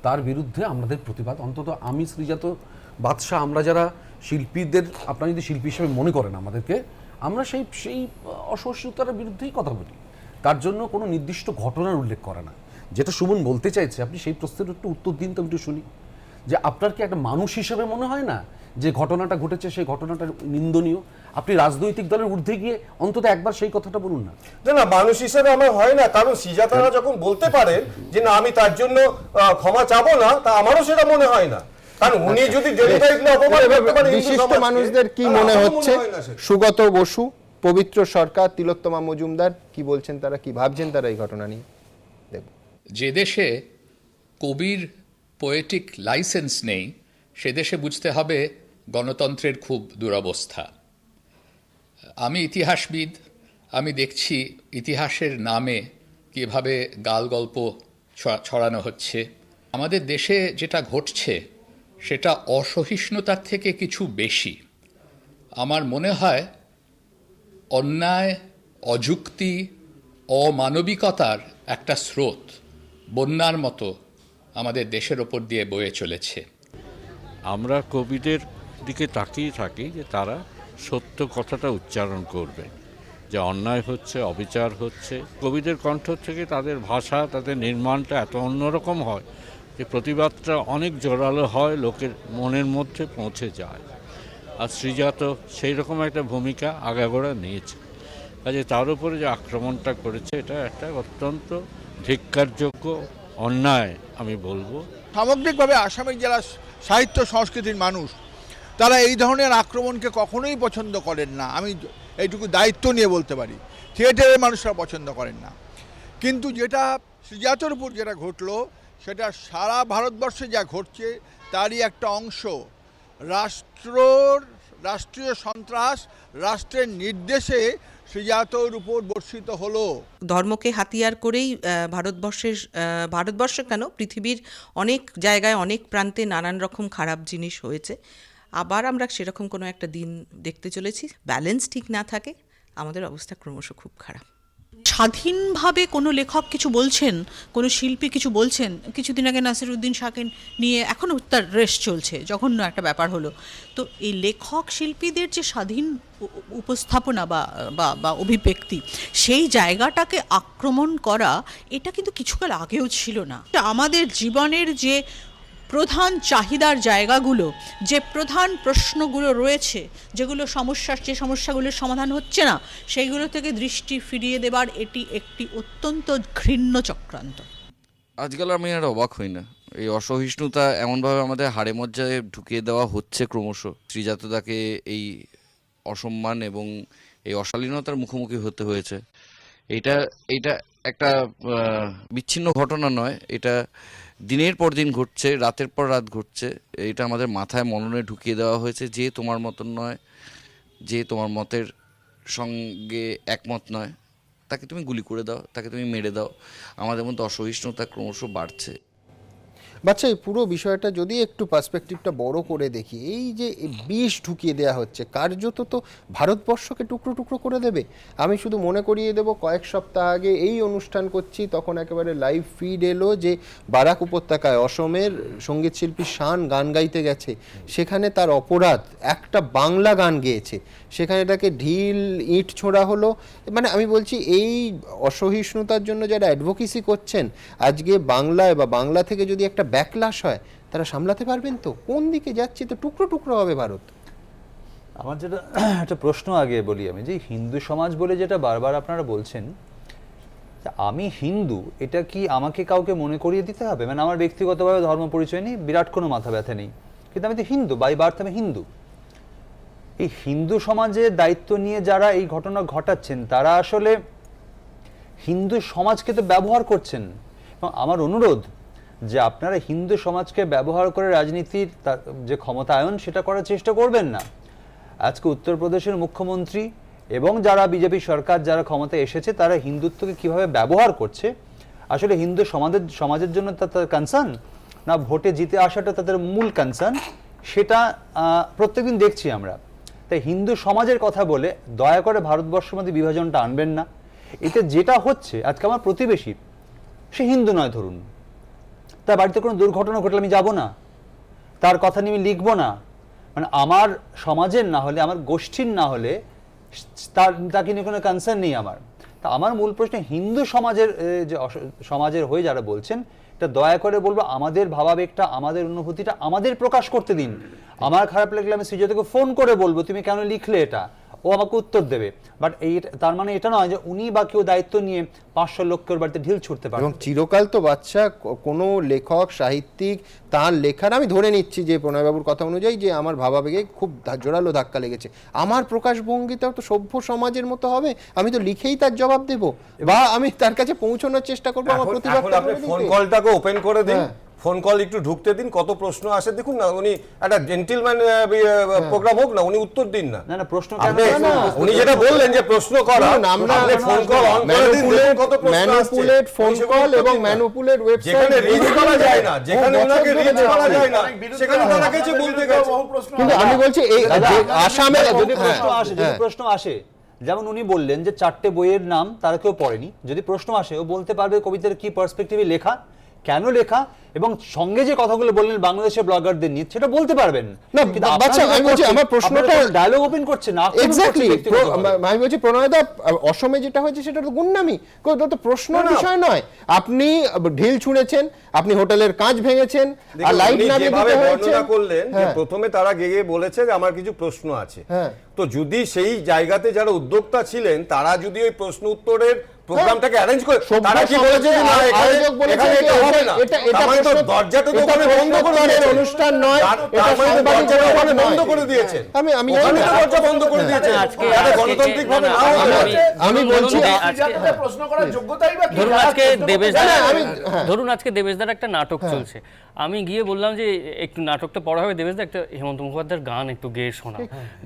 I: তার বিরুদ্ধে আমাদের প্রতিবাদ। অন্তত আমি শ্রীজাত বাদশাহ, আমরা যারা শিল্পীদের, আপনারা যদি শিল্পী হিসেবে মনে করেন আমাদেরকে, আমরা সেই অসহিষ্ণুতার বিরুদ্ধেই কথা বলি। তার জন্য কোনো নির্দিষ্ট ঘটনার উল্লেখ করা না। যেটা সুমন বলতে চাইছে, আপনি সেই প্রশ্নের একটু উত্তর দিন তো, একটু শুনি। যে আপনার কি একটা মানুষ হিসেবে মনে হয় না যে ঘটনাটা ঘটেছে সেই ঘটনাটা নিন্দনীয়? আপনি রাজনৈতিক দলের ঊর্ধ্বে গিয়ে অন্তত একবার সেই কথাটা বলুন না।
H: না, মানুষ হিসেবে আমার হয় না, কারণ শ্রীজাতরা যখন বলতে পারেন যে না আমি তার জন্য ক্ষমা চাবো না, তা আমারও সেটা মনে হয় না। কারণ উনি যদি
A: বিশিষ্ট মানুষদের কি মনে হচ্ছে, সুগত বসু, পবিত্র সরকার, তিলোত্তমা মজুমদার কি বলছেন, তারা কি ভাবছেন তারা এই ঘটনা নিয়ে?
N: যে দেশে কবির পোয়েটিক লাইসেন্স নেই, সে দেশে বুঝতে হবে গণতন্ত্রের খুব দুরবস্থা। আমি ইতিহাসবিদ, আমি দেখছি ইতিহাসের নামে কিভাবে গাল গল্প ছড়ানো হচ্ছে। আমাদের দেশে যেটা ঘটছে সেটা অসহিষ্ণুতার থেকে কিছু বেশি। আমার মনে হয় অন্যায়, অযুক্তি, অমানবিকতার একটা স্রোত বন্যার মতো আমাদের দেশের ওপর দিয়ে বয়ে চলেছে।
L: আমরা কবিদের দিকে তাকিয়ে থাকি যে তারা সত্য কথাটা উচ্চারণ করবে।
O: যে অন্যায় হচ্ছে, অবিচার হচ্ছে। কবিদের কণ্ঠ থেকে তাদের ভাষা, তাদের নির্মাণটা এত অন্যরকম হয় যে প্রতিবাদটা অনেক জোরালো হয়, লোকের মনের মধ্যে পৌঁছে যায়। আর শ্রীজাত সেই রকম একটা ভূমিকা আগাগোড়া নিয়েছে। কাজে তার উপরে যে আক্রমণটা করেছে এটা একটা অত্যন্ত ধিক্কারযোগ্য অন্যায় আমি বলবো।
P: সামগ্রিকভাবে আসামের যারা সাহিত্য সংস্কৃতির মানুষ তারা এই ধরনের আক্রমণকে কখনোই পছন্দ করেন না। আমি এইটুকু দায়িত্ব নিয়ে বলতে পারি, থিয়েটারের মানুষরা পছন্দ করেন না। কিন্তু যেটা শ্রীজাতর উপর যেটা ঘটলো সেটা সারা ভারতবর্ষে যা ঘটছে তারই একটা অংশ। রাষ্ট্রীয় সন্ত্রাস রাষ্ট্রের নির্দেশে শ্রীজাতর উপর বর্ষিত হলো।
Q: ধর্মকে হাতিয়ার করেই ভারতবর্ষ কেন, পৃথিবীর অনেক জায়গায় অনেক প্রান্তে নানান রকম খারাপ জিনিস হয়েছে। আবার আমরা সেরকম কোনো একটা দিন দেখতে চলেছি। ব্যালেন্স ঠিক না থাকে আমাদের অবস্থা ক্রমশ খুব খারাপ।
R: স্বাধীনভাবে কোনো লেখক কিছু বলছেন, কোনো শিল্পী কিছু বলছেন। কিছুদিন আগে নাসিরুদ্দিন শাহকে নিয়ে এখনও তার রেস চলছে, জঘন্য একটা ব্যাপার হলো। তো এই লেখক শিল্পীদের যে স্বাধীন উপস্থাপনা বা অভিব্যক্তি, সেই জায়গাটাকে আক্রমণ করা, এটা কিন্তু কিছুকাল আগেও ছিল না। আমাদের জীবনের যে প্রধান চাহিদার জায়গাগুলো, যে প্রধান প্রশ্নগুলো রয়েছে, যেগুলো যে সমস্যাগুলোর সমাধান হচ্ছে না, সেইগুলো থেকে দৃষ্টি ফিরিয়ে দেবার এটি একটি অত্যন্ত ঘৃণ্য চক্রান্ত।
S: আজকাল আমি আর অবাক হই না, এই অসহিষ্ণুতা এমনভাবে আমাদের হাড়ে মজ্জায় ঢুকিয়ে দেওয়া হচ্ছে ক্রমশ। শ্রীজাতদাকে এই অসম্মান এবং এই অশালীনতার মুখোমুখি হতে হয়েছে। এইটা একটা বিচ্ছিন্ন ঘটনা নয়, এটা দিনের পর দিন ঘটছে, রাতের পর রাত ঘটছে। এটা আমাদের মাথায় মননে ঢুকিয়ে দেওয়া হয়েছে যে তোমার মতন নয়, যে তোমার মতের সঙ্গে একমত নয়, তাকে তুমি গুলি করে দাও, তাকে তুমি মেরে দাও। আমাদের মধ্যে অসহিষ্ণুতা ক্রমশ বাড়ছে।
A: বাচ্চা এই পুরো বিষয়টা যদি একটু পার্সপেক্টিভটা বড় করে দেখি, এই যে বিষ ঢুকিয়ে দেওয়া হচ্ছে কার্যত তো ভারতবর্ষকে টুকরো টুকরো করে দেবে। আমি শুধু মনে করিয়ে দেব, কয়েক সপ্তাহ আগে এই অনুষ্ঠান করছি তখন একেবারে লাইভ ফিড এলো যে বারাক উপত্যকায় অসমের সঙ্গীত শিল্পী শান গান গাইতে গেছে, সেখানে তার অপরাধ একটা বাংলা গান গেয়েছে, সেখানে তাকে ঢিল ইট ছোঁড়া হলো। মানে আমি বলছি এই অসহিষ্ণুতার জন্য যারা অ্যাডভোকেসি করছেন আজকে বাংলায় বা বাংলা থেকে যদি একটা ব্যাকলাশ হয়, তারা সামলাতে পারবেন তো? কোন দিকে যাচ্ছে? তো টুকরো টুকরো হবে ভারত।
T: আমার যেটা একটা প্রশ্ন আগে বলি আমি, যে হিন্দু সমাজ বলে যেটা বারবার আপনারা বলছেন, আমি হিন্দু, এটা কি আমাকে কাউকে মনে করিয়ে দিতে হবে? মানে আমার ব্যক্তিগতভাবে ধর্ম পরিচয় নেই, বিরাট কোনো মাথা ব্যথা নেই, কিন্তু আমি তো হিন্দু, বাই বার্থ আমি হিন্দু। এই হিন্দু সমাজের দায়িত্ব নিয়ে যারা এই ঘটনা ঘটাচ্ছেন তারা আসলে হিন্দু সমাজকে তো ব্যবহার করছেন। এবং আমার অনুরোধ যে আপনারা হিন্দু সমাজকে ব্যবহার করে রাজনীতির যে ক্ষমতায়ন সেটা করার চেষ্টা করবেন না। আজকে উত্তরপ্রদেশের মুখ্যমন্ত্রী এবং যারা বিজেপি সরকার যারা ক্ষমতায় এসেছে তারা হিন্দুত্বকে কিভাবে ব্যবহার করছে, আসলে হিন্দু সমাজের জন্য তাদের কনসার্ন না ভোটে জিতে আসাটা তাদের মূল কনসার্ন, সেটা প্রত্যেকদিন দেখছি আমরা। তাই হিন্দু সমাজের কথা বলে দয়া করে ভারতবর্ষের মধ্যে বিভাজনটা আনবেন না। এতে যেটা হচ্ছে, আজকে আমার প্রতিবেশী সে হিন্দু নয় ধরুন, তার বাড়িতে কোনো দুর্ঘটনা ঘটলে আমি যাব না, তার কথা নিয়ে আমি লিখবো না। মানে আমার সমাজের না হলে, আমার গোষ্ঠীর না হলে তাকে নিয়ে কোনো কনসার্ন নেই আমার। তা আমার মূল প্রশ্ন, হিন্দু সমাজের হয়ে যারা বলছেন, এটা দয়া করে বলবো আমাদের ভাবাবেগটা, আমাদের অনুভূতিটা আমাদের প্রকাশ করতে দিন। আমার খারাপ লাগলে আমি শ্রীজাতকে ফোন করে বলবো তুমি কেন লিখলে এটা, ও আমাকে উত্তর দেবে। বাট তার মানে এটা নয় যে উনি বা কেউ দায়িত্ব নিয়ে 500 লোকের বাড়িতে ঢিল ছুটতে পারে।
A: এবং চিরকাল তো বাচ্চা কোনো লেখক সাহিত্যিক তার লেখার, আমি ধরে নিচ্ছি যে প্রণয়বাবুর কথা অনুযায়ী যে আমার ভাবাবেগে খুব জোরালো ধাক্কা লেগেছে, আমার প্রকাশভঙ্গিটাও তো সভ্য সমাজের মতো হবে। আমি তো লিখেই তার জবাব দেব বা আমি তার কাছে পৌঁছানোর চেষ্টা করবো আমার প্রতিবাদটা।
H: ফোন কলটাকে ওপেন করে দিন, ফোন কল একটু ঢুকতে দিন, কত প্রশ্ন আসে দেখুন না। উনি একটা জেন্টলম্যান প্রোগ্রাম হোক না, উনি উত্তর দিন না।
T: না প্রশ্ন
H: উনি যেটা বললেন যে প্রশ্ন করা, আপনি ফোন কল অন করে দিন, কত প্রশ্ন আসছে।
A: ম্যানিপুলেট ফোন কল এবং ম্যানিপুলেট ওয়েবসাইট,
H: যেখানে রিচ করা যায় না, যেখানে ওনাকে রিচ করা যায় না, সেখানে তারা কিছু বলতে গেছে।
A: কিন্তু আমি বলছি এই আসামে
T: যদি প্রশ্ন আসে, যেমন উনি বললেন যে 4টে বইয়ের নাম তারা কেউ পড়েনি, যদি প্রশ্ন আসে ও বলতে পারবে কবিতার কি পার্সপেক্টিভে লেখা, কেন লেখা, এবং সঙ্গে যে কথাগুলো বললেন বাংলাদেশের ব্লগারদের নিয়ে সেটা বলতে পারবেন
A: না। বাচ্চা আমি বলছি আমার প্রশ্নটা
T: ডায়লগ ওপেন করছে না।
A: এক্স্যাক্টলি আমি বলছি প্রণয়দা, অসমে যেটা হয়েছে সেটা তো গুন্ডামি, তো প্রশ্নের বিষয় নয়। আপনি ঢিল ছুঁড়েছেন, আপনি হোটেলের কাঁচ ভেঙেছেন, আর লাইট নামিয়ে দিতে হয়েছে।
H: বর্ণনা করলেন যে প্রথমে তারা গিয়ে বলেছে যে আমার কিছু প্রশ্ন আছে, তো যদি সেই জায়গাতে যারা উদ্যোক্তা ছিলেন তারা যদি ওই প্রশ্ন উত্তরের প্রোগ্রামটাকে অ্যারেঞ্জ করে, তারা কি বলেছে যে না
A: আয়োজক বলেছে
H: এটা হবে না, এটা তো দরজাটা তো ওখানে বন্ধ করে দিয়েছে,
A: অনুষ্ঠান নয়, এটা
H: সাংবাদিক ওখানে বন্ধ করে দিয়েছে,
A: আমি
H: ওখানে তো দরজা বন্ধ করে দিয়েছে, এটা গণতান্ত্রিক ভাবে না হতে পারে।
G: আমি বলছি
P: প্রশ্ন করার যোগ্যতাই বা কি?
G: ধরুন আজকে দেবেশদার একটা নাটক চলছে, আমি গিয়ে বললাম যে একটু নাটকটা পড়া হবে, দেবেশদা একটা হেমন্ত মুখোপাধ্যায়ের গান একটু গেয়ে শোনা।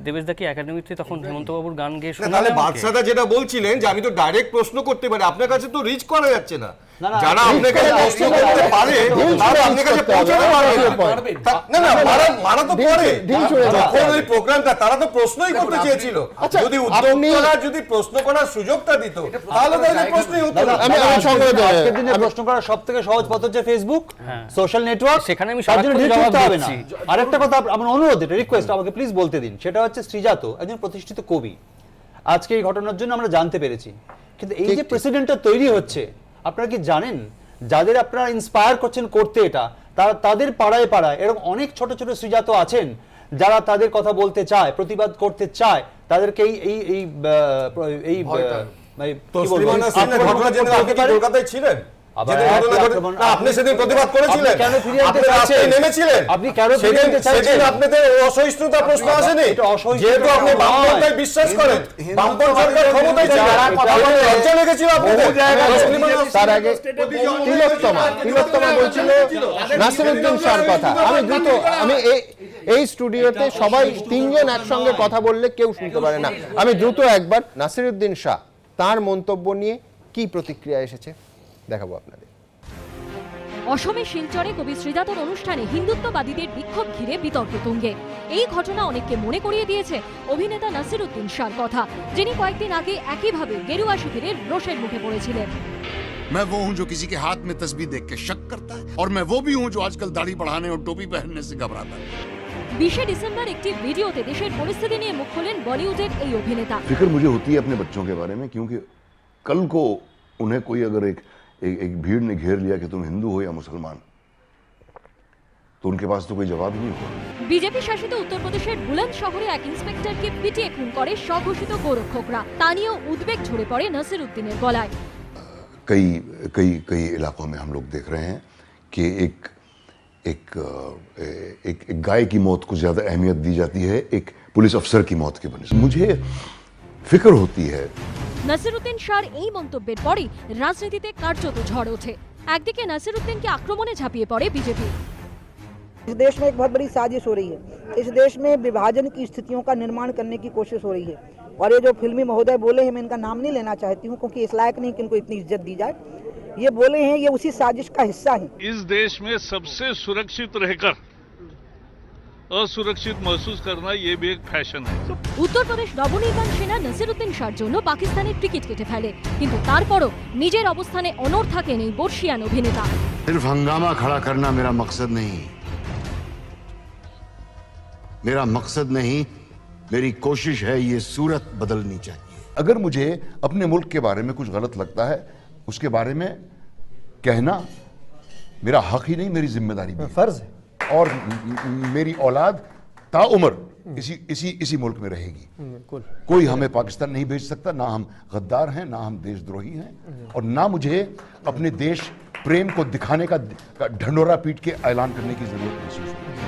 G: দেবেশদা কি একাডেমিতে তখন হেমন্ত বাবুর গান গেয়ে শোনা?
H: তাহলে বাদশাদা যেটা বলছিলেন যে আমি তো ডাইরেক্ট প্রশ্ন করতে পারি, আপনার কাছে তো রিচ করা যাচ্ছে না, যারা আপনার কাছে প্রশ্ন করতে পারে তারা আপনার কাছে পৌঁছাতে পারবে না। না মারা তো পরে যখন ওই প্রোগ্রামটা তারা তো প্রশ্নই করতে চেয়েছিল, যদি উদ্যোক্তারা যদি প্রশ্ন করার সুযোগটা দিত তাহলে তাদের প্রশ্নই হতো না।
T: আজকের দিনে প্রশ্ন করার সবথেকে সহজ পথ হচ্ছে ফেসবুক, সোশ্যাল নেটওয়ার্ক,
G: সেখানে আমি
T: জবাব হবে না। আরেকটা কথা আমার অনুরোধ, এটা রিকোয়েস্ট, আমাকে প্লিজ বলতে দিন, সেটা হচ্ছে শ্রীজাত একজন প্রতিষ্ঠিত কবি, আজকে এই ঘটনার জন্য আমরা জানতে পেরেছি, কিন্তু এই যে প্রেসিডেন্টটা তৈরি হচ্ছে, আপনারা কি জানেন যাদের আপনারা ইন্সপায়ার করছেন করতে এটা, তাদের পাড়ায় পাড়ায় এরকম অনেক ছোট ছোট শ্রীজাত আছেন যারা তাদের কথা বলতে চায়, প্রতিবাদ করতে চায়, তাদেরকে
H: কলকাতায় ছিলেন, আপনি সেদিন প্রতিবাদ করেছিলেন, আপনি কেন আপনাদের অসহিষ্ণুতা প্রশ্ন আসেনি, যেহেতু আপনি বামপন্থায় বিশ্বাস করেন, বামপন্থ সরকার ক্ষমতায় ছিল, লজ্জা লেগেছিল আপনাদের।
A: তার আগে তিলোত্তমা বলছিল নাসিরউদ্দিন শাহর কথা। আমি এই স্টুডিওতে সবাই তিনজন একসঙ্গে কথা বললে কেউ শুনতে পারে না, আমি দ্রুত একবার নাসিরউদ্দিন শাহ তার মন্তব্য নিয়ে কি প্রতিক্রিয়া এসেছে দেখাবো আপনাদের।
E: অসমের শিলচরে কবি শ্রীজাতর অনুষ্ঠানে হিন্দুত্ববাদীদের বিক্ষোভ ঘিরে বিতর্ক তুঙ্গে। এই ঘটনা অনেককে মনে করিয়ে দিয়েছে অভিনেতা নাসিরউদ্দিন শাহর কথা, যিনি কয়েকদিন আগে একইভাবে গেরুয়া শিবিরের রোষের মুখে পড়েছিলেন।
U: मैं वो हूं जो किसी के हाथ में तस्बीह देख के शक करता है, और मैं वो भी हूं जो आजकल दाढ़ी बढ़ाने और टोपी पहनने से घबराता है।
E: 20 डिसेंबर একটি ভিডিওতে দেশের পরিস্থিতি নিয়ে মুখ খোলেন বলিউডের এই অভিনেতা।
V: फिक्र मुझे होती है अपने बच्चों के बारे में, क्योंकि कल को उन्हें कोई अगर एक भीड़ ने घेर लिया कि तुम हिंदू हो या मुसलमान, तो उनके पास तो कोई जवाब ही नहीं होगा।
E: বিজেপি শাসিত উত্তরপ্রদেশের বুলন্দ শহরে এক ইন্সপেক্টরকে পিটিয়ে খুন করে স্বঘোষিত গোরক্ষকরা। তা নিয়েও উদ্বেগ ঝরে পড়ে নাসিরউদ্দিনের গলায়।
V: कई इलाकों में हम लोग देख रहे हैं कि एक गाय की मौत को ज्यादा अहमियत दी जाती है एक पुलिस अफसर की मौत के बनस्बत। मुझे फिक्र होती है।
E: নাসিরউদ্দিন শাহর এই মন্তব্যের পরই রাজনীতিতে কার্যত ঝড় ওঠে। একদিকে নাসিরউদ্দিনকে আক্রমণে ঝাঁপিয়ে পড়ে বিজেপি।
W: इस देश में एक बहुत बड़ी साजिश हो रही है, इस देश में विभाजन की स्थितियों का निर्माण करने की कोशिश हो रही है, और ये जो फिल्मी महोदय बोले हैं, मैं इनका नाम नहीं लेना चाहती हूँ क्योंकि इस लायक नहीं कि इनको इतनी इज्जत दी जाए, ये बोले हैं ये उसी साजिश का हिस्सा है।
X: इस देश में सबसे सुरक्षित रहकर असुरक्षित महसूस करना ये भी एक फैशन है।
E: উত্তরপ্রদেশ নবনির্বাণ সেনা নাসিরউদ্দিন শাহর জন্য পাকিস্তানের টিকিট কেটে ফেলে, কিন্তু তারপরও নিজের অবস্থানে অনড় থাকেন এই বর্ষিয়ান অভিনেতা।
U: सिर्फ हंगामा खड़ा करना मेरा मकसद नहीं, मेरी कोशिश है ये सूरत बदलनी चाहिए।
V: अगर मुझे अपने मुल्क के बारे में कुछ गलत लगता है, उसके बारे में कहना मेरा हक ही नहीं, मेरी जिम्मेदारी भी फर्ज है, और मेरी औलाद ताउम्र इसी मुल्क में रहेगी। कोई हमें पाकिस्तान नहीं भेज सकता, ना हम गद्दार हैं, ना हम देशद्रोही हैं, और ना मुझे अपने देश प्रेम को दिखाने का ढंडोरा पीट के ऐलान करने की जरूरत महसूस होती है।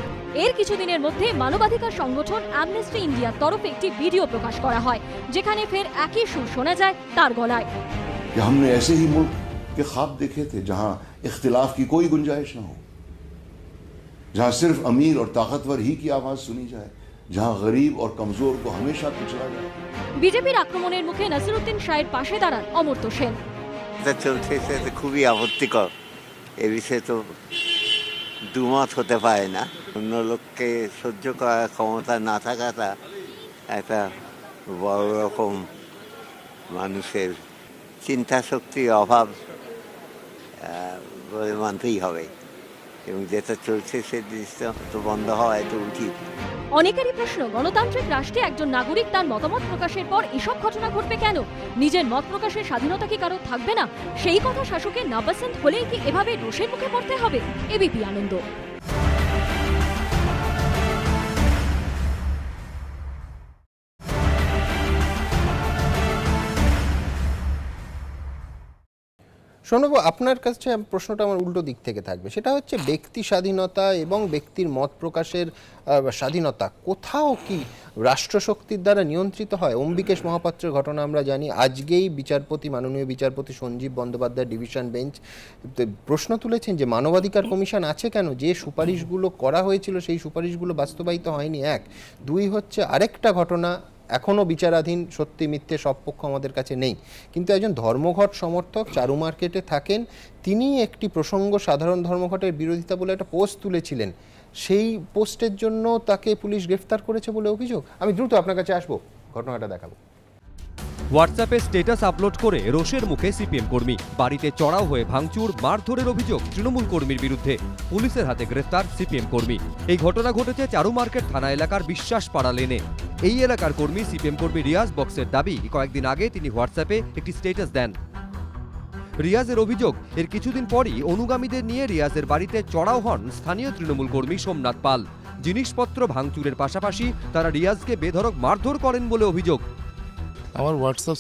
E: এর কিছুদিনের মধ্যে মানবাধিকার সংগঠন অ্যামনেস্টি ইন্ডিয়ার তরফে একটি ভিডিও প্রকাশ করা হয়, যেখানে ফের একই সুর শোনা যায় তার গলায়।
V: हमने ऐसे ही मुल्क के ख्वाब देखे थे जहां इख्तिलाफ की कोई गुंजाइश ना हो, जहां सिर्फ अमीर और ताकतवर ही की आवाज सुनी जाए, जहां गरीब और कमजोर को हमेशा कुचला जाए।
E: বিজেপির আক্রমণের মুখে নাসিরউদ্দিন শাহের পাশে দাঁড়ান অমর্ত্য সেন।
Y: এটা চলছে সেটা খুবই আপত্তিকর, এ বিষয়ে তো দুমত হতে পারে না। অন্য লোককে সহ্য করার ক্ষমতা না থাকাটা একটা বড় রকম মানুষের চিন্তা শক্তির অভাব মানতেই হবে, এবং যেটা চলছে সে জিনিসটা তো বন্ধ হওয়া এটা উচিত।
E: অনেকেরই প্রশ্ন, গণতান্ত্রিক রাষ্ট্রে একজন নাগরিক তার মতামত প্রকাশের পর এসব ঘটনা ঘটবে কেন? নিজের মত প্রকাশের স্বাধীনতা কি কারো থাকবে না? সেই কথা শাসকের নাপাসন্দ হলেই কি এভাবে রোষের মুখে পড়তে হবে? এবিপি আনন্দ।
A: শোনবো আপনার কাছে প্রশ্নটা আমার উল্টো দিক থেকে থাকবে, সেটা হচ্ছে ব্যক্তি স্বাধীনতা এবং ব্যক্তির মত প্রকাশের স্বাধীনতা কোথাও কি রাষ্ট্রশক্তির দ্বারা নিয়ন্ত্রিত হয়? অম্বিকেশ মহাপাত্রের ঘটনা আমরা জানি, আজকেই মাননীয় বিচারপতি সঞ্জীব বন্দ্যোপাধ্যায় ডিভিশন বেঞ্চ প্রশ্ন তুলেছেন যে মানবাধিকার কমিশন আছে কেন? যে সুপারিশগুলো করা হয়েছিল সেই সুপারিশগুলো বাস্তবায়িত হয়নি। এক, দুই হচ্ছে আরেকটা ঘটনা এখনও বিচারাধীন, সত্যি মিথ্যে সব পক্ষ আমাদের কাছে নেই, কিন্তু একজন ধর্মঘট সমর্থক চারু মার্কেটে থাকেন, তিনি একটি প্রসঙ্গ সাধারণ ধর্মঘটের বিরোধিতা বলে একটা পোস্ট তুলেছিলেন, সেই পোস্টের জন্য তাকে পুলিশ গ্রেফতার করেছে বলে অভিযোগ। আমি দ্রুত আপনার কাছে আসবো, ঘটনাটা দেখাবো।
B: হোয়াটসঅ্যাপে স্ট্যাটাস আপলোড করে রোষের মুখে সিপিএম কর্মী, বাড়িতে চড়াও হয়ে ভাঙচুর মারধরের অভিযোগ তৃণমূল কর্মীর বিরুদ্ধে, পুলিশের হাতে গ্রেফতার সিপিএম কর্মী। এই ঘটনা ঘটেছে চারু মার্কেট থানা এলাকার বিশ্বাসপাড়া লেনে। এই এলাকার কর্মী সিপিএম কর্মী রিয়াজ বক্সের দাবি, কয়েকদিন আগে তিনি হোয়াটসঅ্যাপে একটি স্ট্যাটাস দেন। রিয়াজের অভিযোগ, এর কিছুদিন পরই অনুগামীদের নিয়ে রিয়াজের বাড়িতে চড়াও হন স্থানীয় তৃণমূল কর্মী সোমনাথ পাল। জিনিসপত্র ভাঙচুরের পাশাপাশি তারা রিয়াজকে বেধড়ক মারধর করেন বলে অভিযোগ।
C: আমার হোয়াটসঅ্যাপ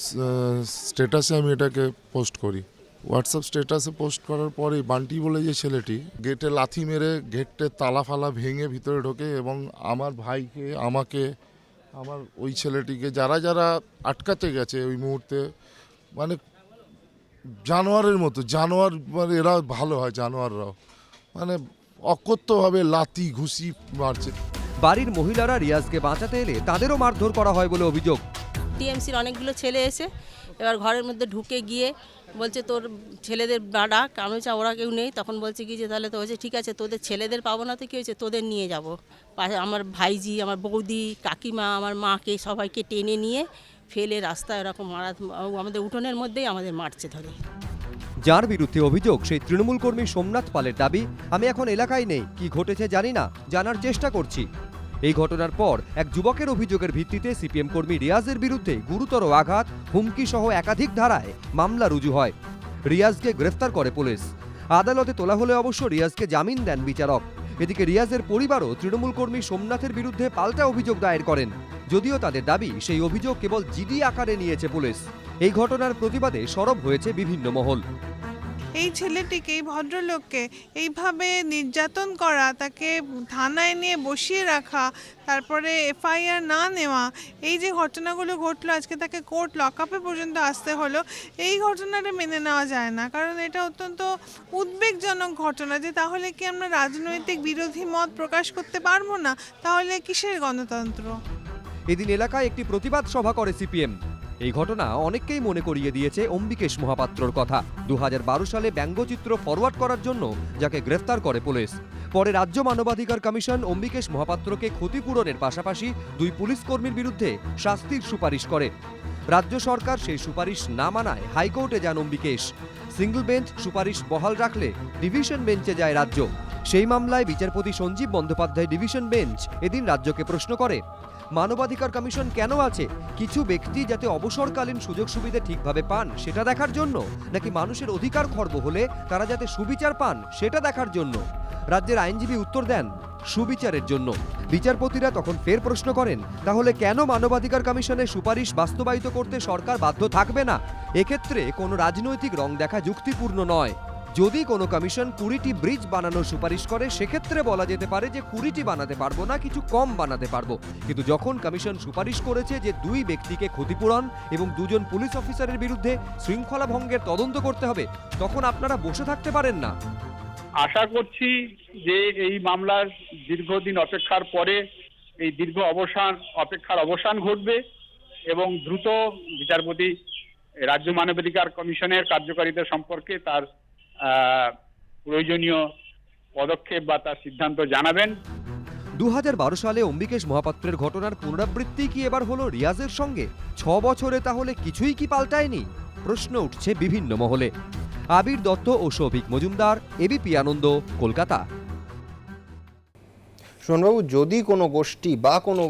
C: স্ট্যাটাসে আমি এটাকে পোস্ট করি। হোয়াটসঅ্যাপ স্ট্যাটাসে পোস্ট করার পরে বান্টি বলে যে ছেলেটি গেটে লাথি মেরে গেটে তালা ফালা ভেঙে ভিতরে ঢোকে এবং আমার ভাইকে, আমাকে, আমার ওই ছেলেটিকে যারা যারা আটকাতে গেছে ওই মুহূর্তে, মানে জানোয়ারের মতো, জানোয়ার মানে এরা ভালো হয়, জানোয়াররাও মানে অকথ্যভাবে লাথি ঘুষি মারছে।
B: বাড়ির মহিলারা রিয়াজকে বাঁচাতে এলে তাদেরও মারধর করা হয় বলে অভিযোগ।
D: টিএমসির অনেকগুলো ছেলে এসে এবার ঘরের মধ্যে ঢুকে গিয়ে বলছে তোর ছেলেদের ডাক, আমি বলছি ওরা কেউ নেই। তখন বলছে কি যে তাহলে তো হয়েছে ঠিক আছে, তোদের ছেলেদের পাবো না তো কী হয়েছে, তোদের নিয়ে যাব। আমার ভাইজি, আমার বৌদি, কাকিমা, আমার মাকে সবাইকে টেনে নিয়ে ফেলে রাস্তায় এরকম আমাদের উঠোনের মধ্যেই আমাদের মারছে ধরে।
B: যার বিরুদ্ধে অভিযোগ সেই তৃণমূল কর্মী সোমনাথ পালের দাবি, আমি এখন এলাকায় নেই, কি ঘটেছে জানি না, জানার চেষ্টা করছি। এই ঘটনার পর এক যুবকের অভিযোগের ভিত্তিতে সিপিএম কর্মী রিয়াজের বিরুদ্ধে গুরুতর আঘাত, হুমকি সহ একাধিক ধারায় মামলা রুজু হয়। রিয়াজকে গ্রেফতার করে পুলিশ। আদালতে তোলা হলে অবশ্য রিয়াজকে জামিন দেন বিচারক। এদিকে রিয়াজের পরিবারও তৃণমূল কর্মী সোমনাথের বিরুদ্ধে পাল্টা অভিযোগ দায়ের করেন, যদিও তাদের দাবি সেই অভিযোগ কেবল জিডি আকারে নিয়েছে পুলিশ। এই ঘটনার প্রতিবাদে সরব হয়েছে বিভিন্ন মহল।
F: এই ছেলেটিকে, এই ভদ্রলোককে এইভাবে নির্যাতন করা, তাকে থানায় নিয়ে বসিয়ে রাখা, তারপরে এফআইআর না নেওয়া, এই যে ঘটনাগুলো ঘটলো, আজকে তাকে কোর্ট লকআপে পর্যন্ত আসতে হলো, এই ঘটনাটা মেনে নেওয়া যায় না। কারণ এটা অত্যন্ত উদ্বেগজনক ঘটনা যে তাহলে কি আমরা রাজনৈতিক বিরোধী মত প্রকাশ করতে পারবো না? তাহলে কিসের গণতন্ত্র?
B: এদিন এলাকায় একটি প্রতিবাদ সভা করে সিপিএম। এই ঘটনা অনেককেই মনে করিয়ে দিয়েছে অম্বিকেশ মহাপাত্রর কথা। 2012 সালে ব্যঙ্গচিত্র ফরওয়ার্ড করার জন্য যাকে গ্রেফতার করে পুলিশ। পরে রাজ্য মানবাধিকার কমিশন অম্বিকেশ মহাপাত্রকে ক্ষতিপূরণের পাশাপাশি 2 পুলিশ কর্মীর বিরুদ্ধে শাস্তির সুপারিশ করে। রাজ্য সরকার সেই সুপারিশ না মানায় হাইকোর্টে যান অম্বিকেশ। সিঙ্গল বেঞ্চ সুপারিশ বহাল রাখলে ডিভিশন বেঞ্চে যায় রাজ্য। সেই মামলায় বিচারপতি সঞ্জীব বন্দ্যোপাধ্যায় ডিভিশন বেঞ্চ এদিন রাজ্যকে প্রশ্ন করে, মানবাধিকার কমিশন কেন আছে? কিছু ব্যক্তি যাতে অবসরকালীন সুযোগ সুবিধা ঠিকভাবে পান সেটা দেখার জন্য, নাকি মানুষের অধিকার খর্ব হলে তারা যাতে সুবিচার পান সেটা দেখার জন্য? রাজ্যের আইনজীবী উত্তর দেন, সুবিচারের জন্য। বিচারপতিরা তখন ফের প্রশ্ন করেন, তাহলে কেন মানবাধিকার কমিশনের সুপারিশ বাস্তবায়িত করতে সরকার বাধ্য থাকবে না? এক্ষেত্রে কোনো রাজনৈতিক রং দেখা যুক্তিপূর্ণ নয়। যদি কোনো কমিশন 20টি ব্রিজ বানানোর সুপারিশ করে সেক্ষেত্রে বলা যেতে পারে যে 20টি বানাতে পারবো না, কিছু কম বানাতে পারবো। কিন্তু যখন কমিশন সুপারিশ করেছে যে 2 ব্যক্তিকে ক্ষতিপূরণ এবং 2 জন পুলিশ অফিসারের বিরুদ্ধে শৃঙ্খলা ভঙ্গের তদন্ত করতে হবে, তখন আপনারা বসে থাকতে পারেন না।
J: আশা করছি যে এই মামলার দীর্ঘদিন অপেক্ষার পরে এই দীর্ঘ অপেক্ষার অবসান ঘটবে এবং দ্রুত বিচারপতি রাজ্য মানবাধিকার কমিশনের কার্যকারিতা সম্পর্কে তার প্রয়োজনীয় পদক্ষেপ বা তার সিদ্ধান্ত জানাবেন।
B: 2012 সালে অম্বিকেশ মহাপাত্রের ঘটনার পুনরাবৃত্তি কি এবার হলো রিয়াজের সঙ্গে? 6 বছরে তাহলে কিছুই কি পাল্টায়নি? প্রশ্ন উঠছে বিভিন্ন মহলে। আবির দত্ত ও সৌভিক মজুমদার, এবিপি আনন্দ, কলকাতা।
A: সুমনবাবু, যদি কোনো গোষ্ঠী বা কোনো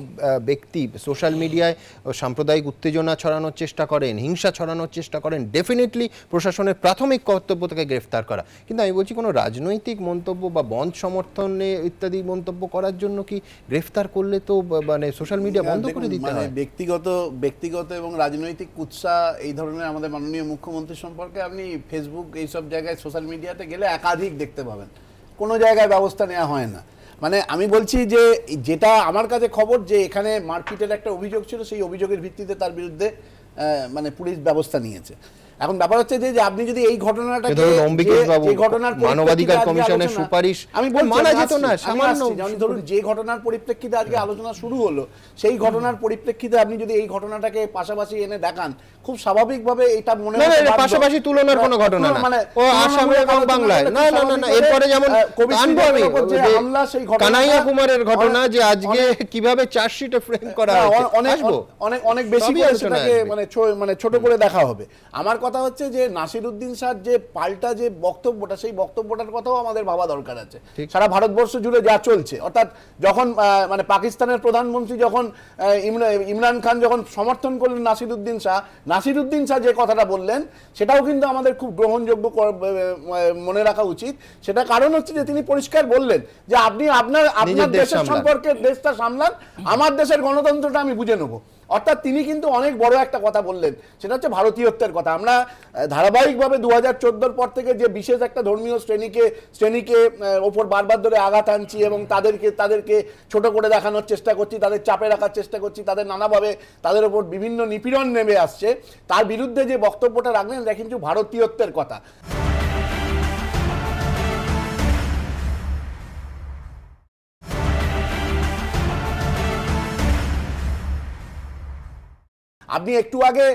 A: ব্যক্তি সোশ্যাল মিডিয়ায় সাম্প্রদায়িক উত্তেজনা ছড়ানোর চেষ্টা করেন, হিংসা ছড়ানোর চেষ্টা করেন, ডেফিনেটলি প্রশাসনের প্রাথমিক কর্তব্য তাকে গ্রেফতার করা। কিন্তু আমি বলছি কোনো রাজনৈতিক মন্তব্য বা বন্ধ সমর্থনে ইত্যাদি মন্তব্য করার জন্য কি গ্রেফতার করলে তো মানে সোশ্যাল মিডিয়া বন্ধ করে দিতে হয়?
I: ব্যক্তিগত এবং রাজনৈতিক কুৎসা এই ধরনের আমাদের মাননীয় মুখ্যমন্ত্রী সম্পর্কে আপনি ফেসবুক এইসব জায়গায় সোশ্যাল মিডিয়াতে গেলে একাধিক দেখতে পাবেন। কোনো জায়গায় ব্যবস্থা নেওয়া হয় না। মানে আমি বলছি যে যেটা আমার কাছে খবর যে এখানে মারপিটের একটা অভিযোগ ছিল, সেই অভিযোগের ভিত্তিতে তার বিরুদ্ধে মানে পুলিশ ব্যবস্থা নিয়েছে। এখন ব্যাপার হচ্ছে যে আপনি যদি এই ঘটনাটাকে
A: মানবাধিকার কমিশনের সুপারিশ
I: আমি মানা যেত না, সামান্য ধরুন যে ঘটনার পরিপ্রেক্ষিতে আজকে আলোচনা শুরু হলো, সেই ঘটনার পরিপ্রেক্ষিতে আপনি যদি এই ঘটনাটাকে পাশাপাশি এনে দেখান, খুব স্বাভাবিকভাবে এটা মনে হয়
A: না, পাশাপাশি তুলনার কোনো ঘটনা না, মানে ও আসামে এবং বাংলায় না না না। এরপরে যেমন
I: হামলা, সেই ঘটনা
A: কানাইয়া কুমারের ঘটনা যে আজকে কিভাবে চার্জশিটে ফ্রেম করা হয়েছে,
I: অনেক বেশি সেটাকে মানে ছোট করে দেখা হবে। আমার কথা হচ্ছে যে নাসিরউদ্দিন শাহর যে পাল্টা যে বক্তব্যটা, সেই বক্তব্যটার কথাও আমাদের ভাবা দরকার আছে। সারা ভারতবর্ষ জুড়ে যা চলছে, অর্থাৎ যখন মানে পাকিস্তানের প্রধানমন্ত্রী যখন ইমরান খান যখন সমর্থন করলেন নাসিরউদ্দিন শাহ যে কথাটা বললেন, সেটাও কিন্তু আমাদের খুব গ্রহণযোগ্য মনে রাখা উচিত। সেটা কারণ হচ্ছে যে তিনি পরিষ্কার বললেন যে আপনি আপনার দেশের সম্পর্কে দেশটা সামলান, আমার দেশের গণতন্ত্রটা আমি বুঝে নেবো। অর্থাৎ তিনি কিন্তু অনেক বড় একটা কথা বললেন, সেটা হচ্ছে ভারতীয়ত্বের কথা। আমরা ধারাবাহিকভাবে 2014 পর থেকে যে বিশেষ একটা ধর্মীয় শ্রেণীকে ওপর বারবার ধরে আঘাত আনছি এবং তাদেরকে ছোট করে দেখানোর চেষ্টা করছি, তাদের চাপে রাখার চেষ্টা করছি, তাদের নানাভাবে তাদের ওপর বিভিন্ন নিপীড়ন নেমে আসছে, তার বিরুদ্ধে যে বক্তব্যটা রাখলেন এটা কিন্তু ভারতীয়ত্বের কথা। আপনি একটু আগে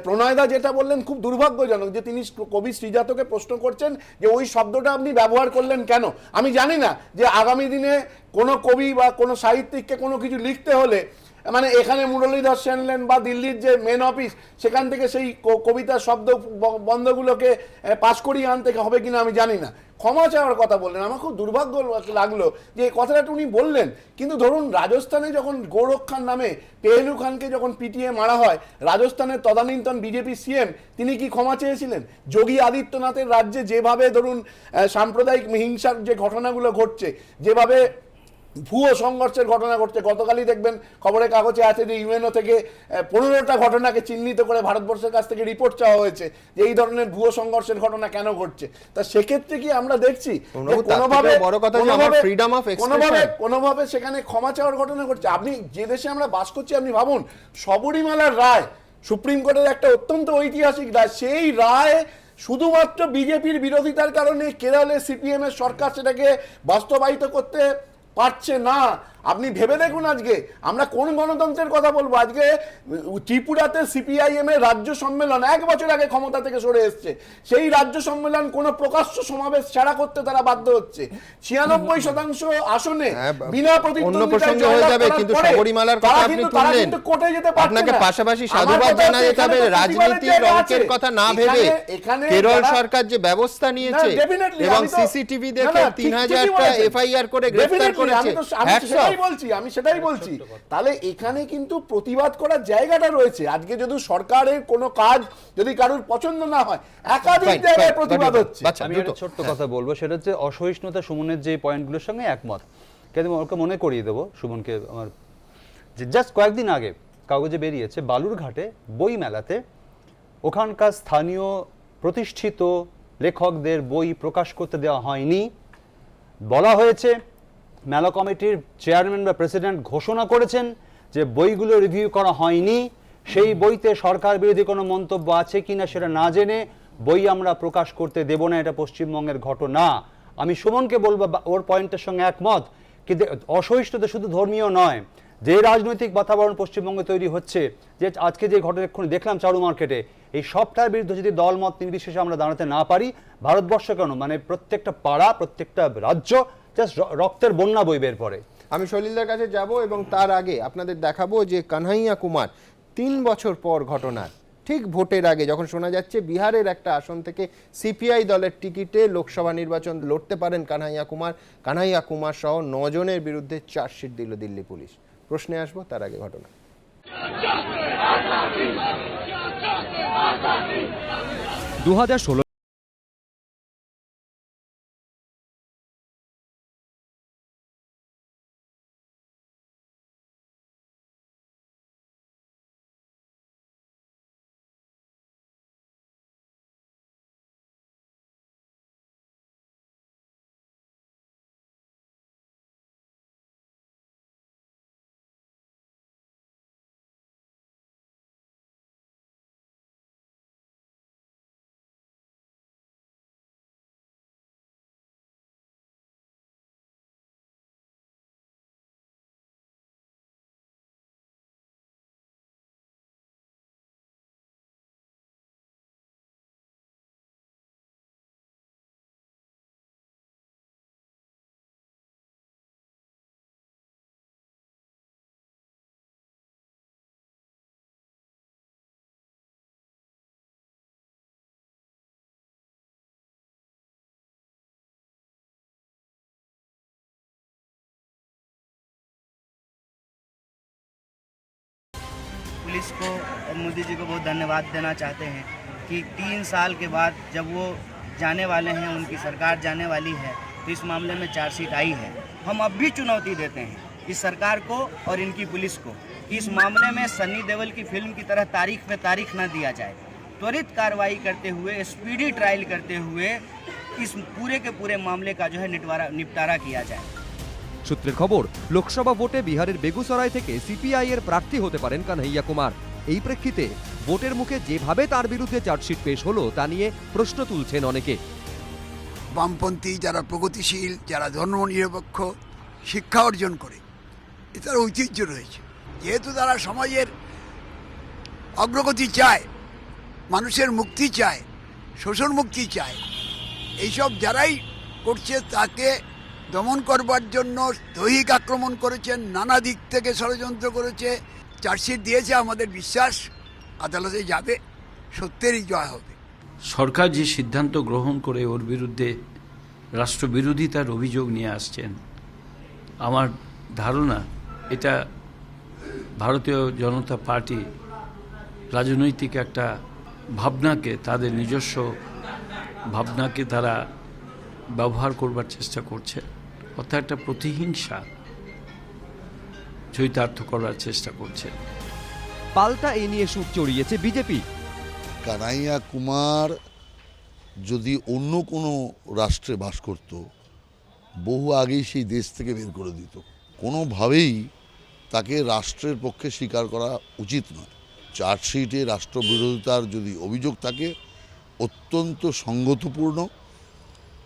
I: প্রণয়দা যেটা বললেন খুব দুর্ভাগ্যজনক, যে তিনি কবি শ্রীজাতকে প্রশ্ন করছেন যে ওই শব্দটা আপনি ব্যবহার করলেন কেন। আমি জানি না যে আগামী দিনে কোনো কবি বা কোনো সাহিত্যিককে কোনো কিছু লিখতে হলে মানে এখানে মুরলীধর সেন লেন বা দিল্লির যে মেন অফিস, সেখান থেকে সেই কবিতার শব্দ বন্ধগুলোকে পাস করিয়ে আনতে হবে কিনা আমি জানি না। ক্ষমা চাওয়ার কথা বললেন, আমার খুব দুর্ভাগ্য লাগলো যে এই কথাটা উনি বললেন। কিন্তু ধরুন রাজস্থানে যখন গৌরখ খান নামে পেহলু খানকে যখন পিটিয়ে মারা হয়, রাজস্থানের তদানীন্তন বিজেপি সিএম তিনি কি ক্ষমা চেয়েছিলেন? যোগী আদিত্যনাথের রাজ্যে যেভাবে ধরুন সাম্প্রদায়িক হিংসার যে ঘটনাগুলো ঘটছে, যেভাবে ভুয়ো সংঘর্ষের ঘটনা ঘটছে, গতকালই দেখবেন খবরের কাগজে আছে যে ইউএনও থেকে 15টা ঘটনাকে চিহ্নিত করে ভারতবর্ষের কাছ থেকে রিপোর্ট চাওয়া হয়েছে যে এই ধরনের ভুয়ো সংঘর্ষের ঘটনা কেন ঘটছে। তা সেক্ষেত্রে কি আমরা দেখছি কোনোভাবে সেখানে ক্ষমা চাওয়ার ঘটনা ঘটছে? আপনি যে দেশে আমরা বাস করছি, আপনি ভাবুন শবরীমালার রায়, সুপ্রিম কোর্টের একটা অত্যন্ত ঐতিহাসিক রায়, সেই রায় শুধুমাত্র বিজেপির বিরোধিতার কারণে কেরলে সিপিএম এর সরকার সেটাকে বাস্তবায়িত করতে পারছে না। আপনি ভেবে দেখুন আজকে আমরা কোন গণতন্ত্রের কথা বলবো। আজকে ত্রিপুরাতে সিপিআইএম এর রাজ্য সম্মেলন 1 বছর আগে ক্ষমতা থেকে সরে এসছে, সেই রাজ্য সম্মেলন কোনো প্রকাশ্য সমাবেশ ছাড়া করতে তারা বাধ্য হচ্ছে। 96% আসনে বিনা প্রতিদ্বন্দ্বিতায়
A: কিন্তু শবরীমালার কথা আপনি তুললেন,
I: কোর্টে যেতে পারছে না।
A: আপনাকে পাশাপাশি সাধুবাদ জানাতে হবে রাজনীতির অঙ্কের কথা না ভেবে কেরল সরকার যে ব্যবস্থা নিয়েছে এবং সিসিটিভি দেখে 3000টা এফআইআর করে গ্রেফতার করেছে।
I: আমি সেটাই বলছি। তাহলে এখানে কিন্তু প্রতিবাদ করার জায়গাটা রয়েছে। আজকে যদি সরকারের কোনো কাজ যদি কারোর পছন্দ না হয়, একাধিক জায়গায় প্রতিবাদ হচ্ছে।
T: আমি একটা ছোট্ট কথা বলবো, সেটা হচ্ছে অসহিষ্ণুতা সুমনের যে পয়েন্টগুলোর সঙ্গে একমত। কিন্তু ওকে মনে করিয়ে দেবো সুমনকে আমার, যে জাস্ট কয়েকদিন আগে কাগজে বেরিয়েছে বালুরঘাটে বই মেলাতে ওখানকার স্থানীয় প্রতিষ্ঠিত লেখকদের বই প্রকাশ করতে দেওয়া হয়নি। বলা হয়েছে মেলা কমিটির চেয়ারম্যান বা প্রেসিডেন্ট ঘোষণা করেছেন যে বইগুলো রিভিউ করা হয়নি, সেই বইতে সরকার বিরোধী কোনো মন্তব্য আছে কিনা সেটা না জেনে বই আমরা প্রকাশ করতে দেব না। এটা পশ্চিমবঙ্গের ঘটনা। আমি সুমনকে বলবো ওর পয়েন্টের সঙ্গে একমত, কিন্তু অসহিষ্ণুতা শুধু ধর্মীয় নয়। যে রাজনৈতিক বাতাবরণ পশ্চিমবঙ্গে তৈরি হচ্ছে, যে আজকে যে ঘটনা এক্ষুনি দেখলাম চারু মার্কেটে, এই সবটার বিরুদ্ধে যদি দলমত নির্বিশেষে আমরা দাঁড়াতে না পারি, ভারতবর্ষ কেন মানে প্রত্যেকটা পাড়া, প্রত্যেকটা রাজ্য জাস্ট রক্তের বন্যা বইবে এরপরে।
A: আমি সলিলদার কাছে যাব এবং তার আগে আপনাদের দেখাবো যে কানহাইয়া কুমার 3 বছর পর ঘটনার ঠিক ভোটের আগে যখন শোনা যাচ্ছে বিহারের একটা আসন থেকে সিপিআই দলের টিকিটে লোকসভা নির্বাচন লড়তে পারেন কানাইয়া কুমার সহ 9 জনের বিরুদ্ধে চার্জশিট দিল দিল্লি পুলিশ। প্রশ্নে আসবো, তার আগে ঘটনা।
B: 2016
K: पुलिस को और मोदी जी को बहुत धन्यवाद देना चाहते हैं कि 3 साल के बाद जब वो जाने वाले हैं, उनकी सरकार जाने वाली है, तो इस मामले में चार्जशीट आई है। हम अब भी चुनौती देते हैं इस सरकार को और इनकी पुलिस को कि इस मामले में सन्नी देओल की फिल्म की तरह तारीख पे तारीख न दिया जाए। त्वरित कार्रवाई करते हुए, स्पीडी ट्रायल करते हुए इस पूरे के पूरे मामले का जो है निपटारा किया जाए।
B: সূত্রের খবর, লোকসভা ভোটে বিহারের বেগুসরাই থেকে সিপিআই এর প্রার্থী হতে পারেন কানহাইয়া কুমার। এই প্রেক্ষিতে ভোটের মুখে যেভাবে তার বিরুদ্ধে চার্জশিট পেশ হলো তা নিয়ে প্রশ্ন তুলছেন অনেকে।
L: বামপন্থী যারা প্রগতিশীল, যারা ধর্মনিরপেক্ষ, শিক্ষা অর্জন করে, এটার ঐতিহ্য রয়েছে। যেহেতু তারা সমাজের অগ্রগতি চায়, মানুষের মুক্তি চায়, শোষণ মুক্তি চায়, এইসব যারাই করছে তাকে দমন করবার জন্য দৈহিক আক্রমণ করেছেন, নানা দিক থেকে ষড়যন্ত্র করেছে। চার্জশিট দিয়েছে, আমাদের বিশ্বাস আদালতে যাবে, সত্যেরই জয় হবে।
M: সরকার যে সিদ্ধান্ত গ্রহণ করে ওর বিরুদ্ধে রাষ্ট্রবিরোধিতার অভিযোগ নিয়ে আসছেন, আমার ধারণা এটা ভারতীয় জনতা পার্টি রাজনৈতিক একটা ভাবনাকে, তাদের নিজস্ব ভাবনাকে তারা ব্যবহার করবার চেষ্টা করছে, অর্থাৎ একটা প্রতিহিংসা চরিতার্থ করার চেষ্টা করছে।
B: পাল্টা এই নিয়ে সুর চড়িয়েছে বিজেপি।
N: কানাইয়া কুমার যদি অন্য কোনো রাষ্ট্রে বাস করত, বহু আগেই সেই দেশ থেকে বের করে দিত। কোনোভাবেই তাকে রাষ্ট্রের পক্ষে স্বীকার করা উচিত নয়। চার্জশিটে রাষ্ট্রবিরোধিতার যদি অভিযোগ থাকে, অত্যন্ত সঙ্গতপূর্ণ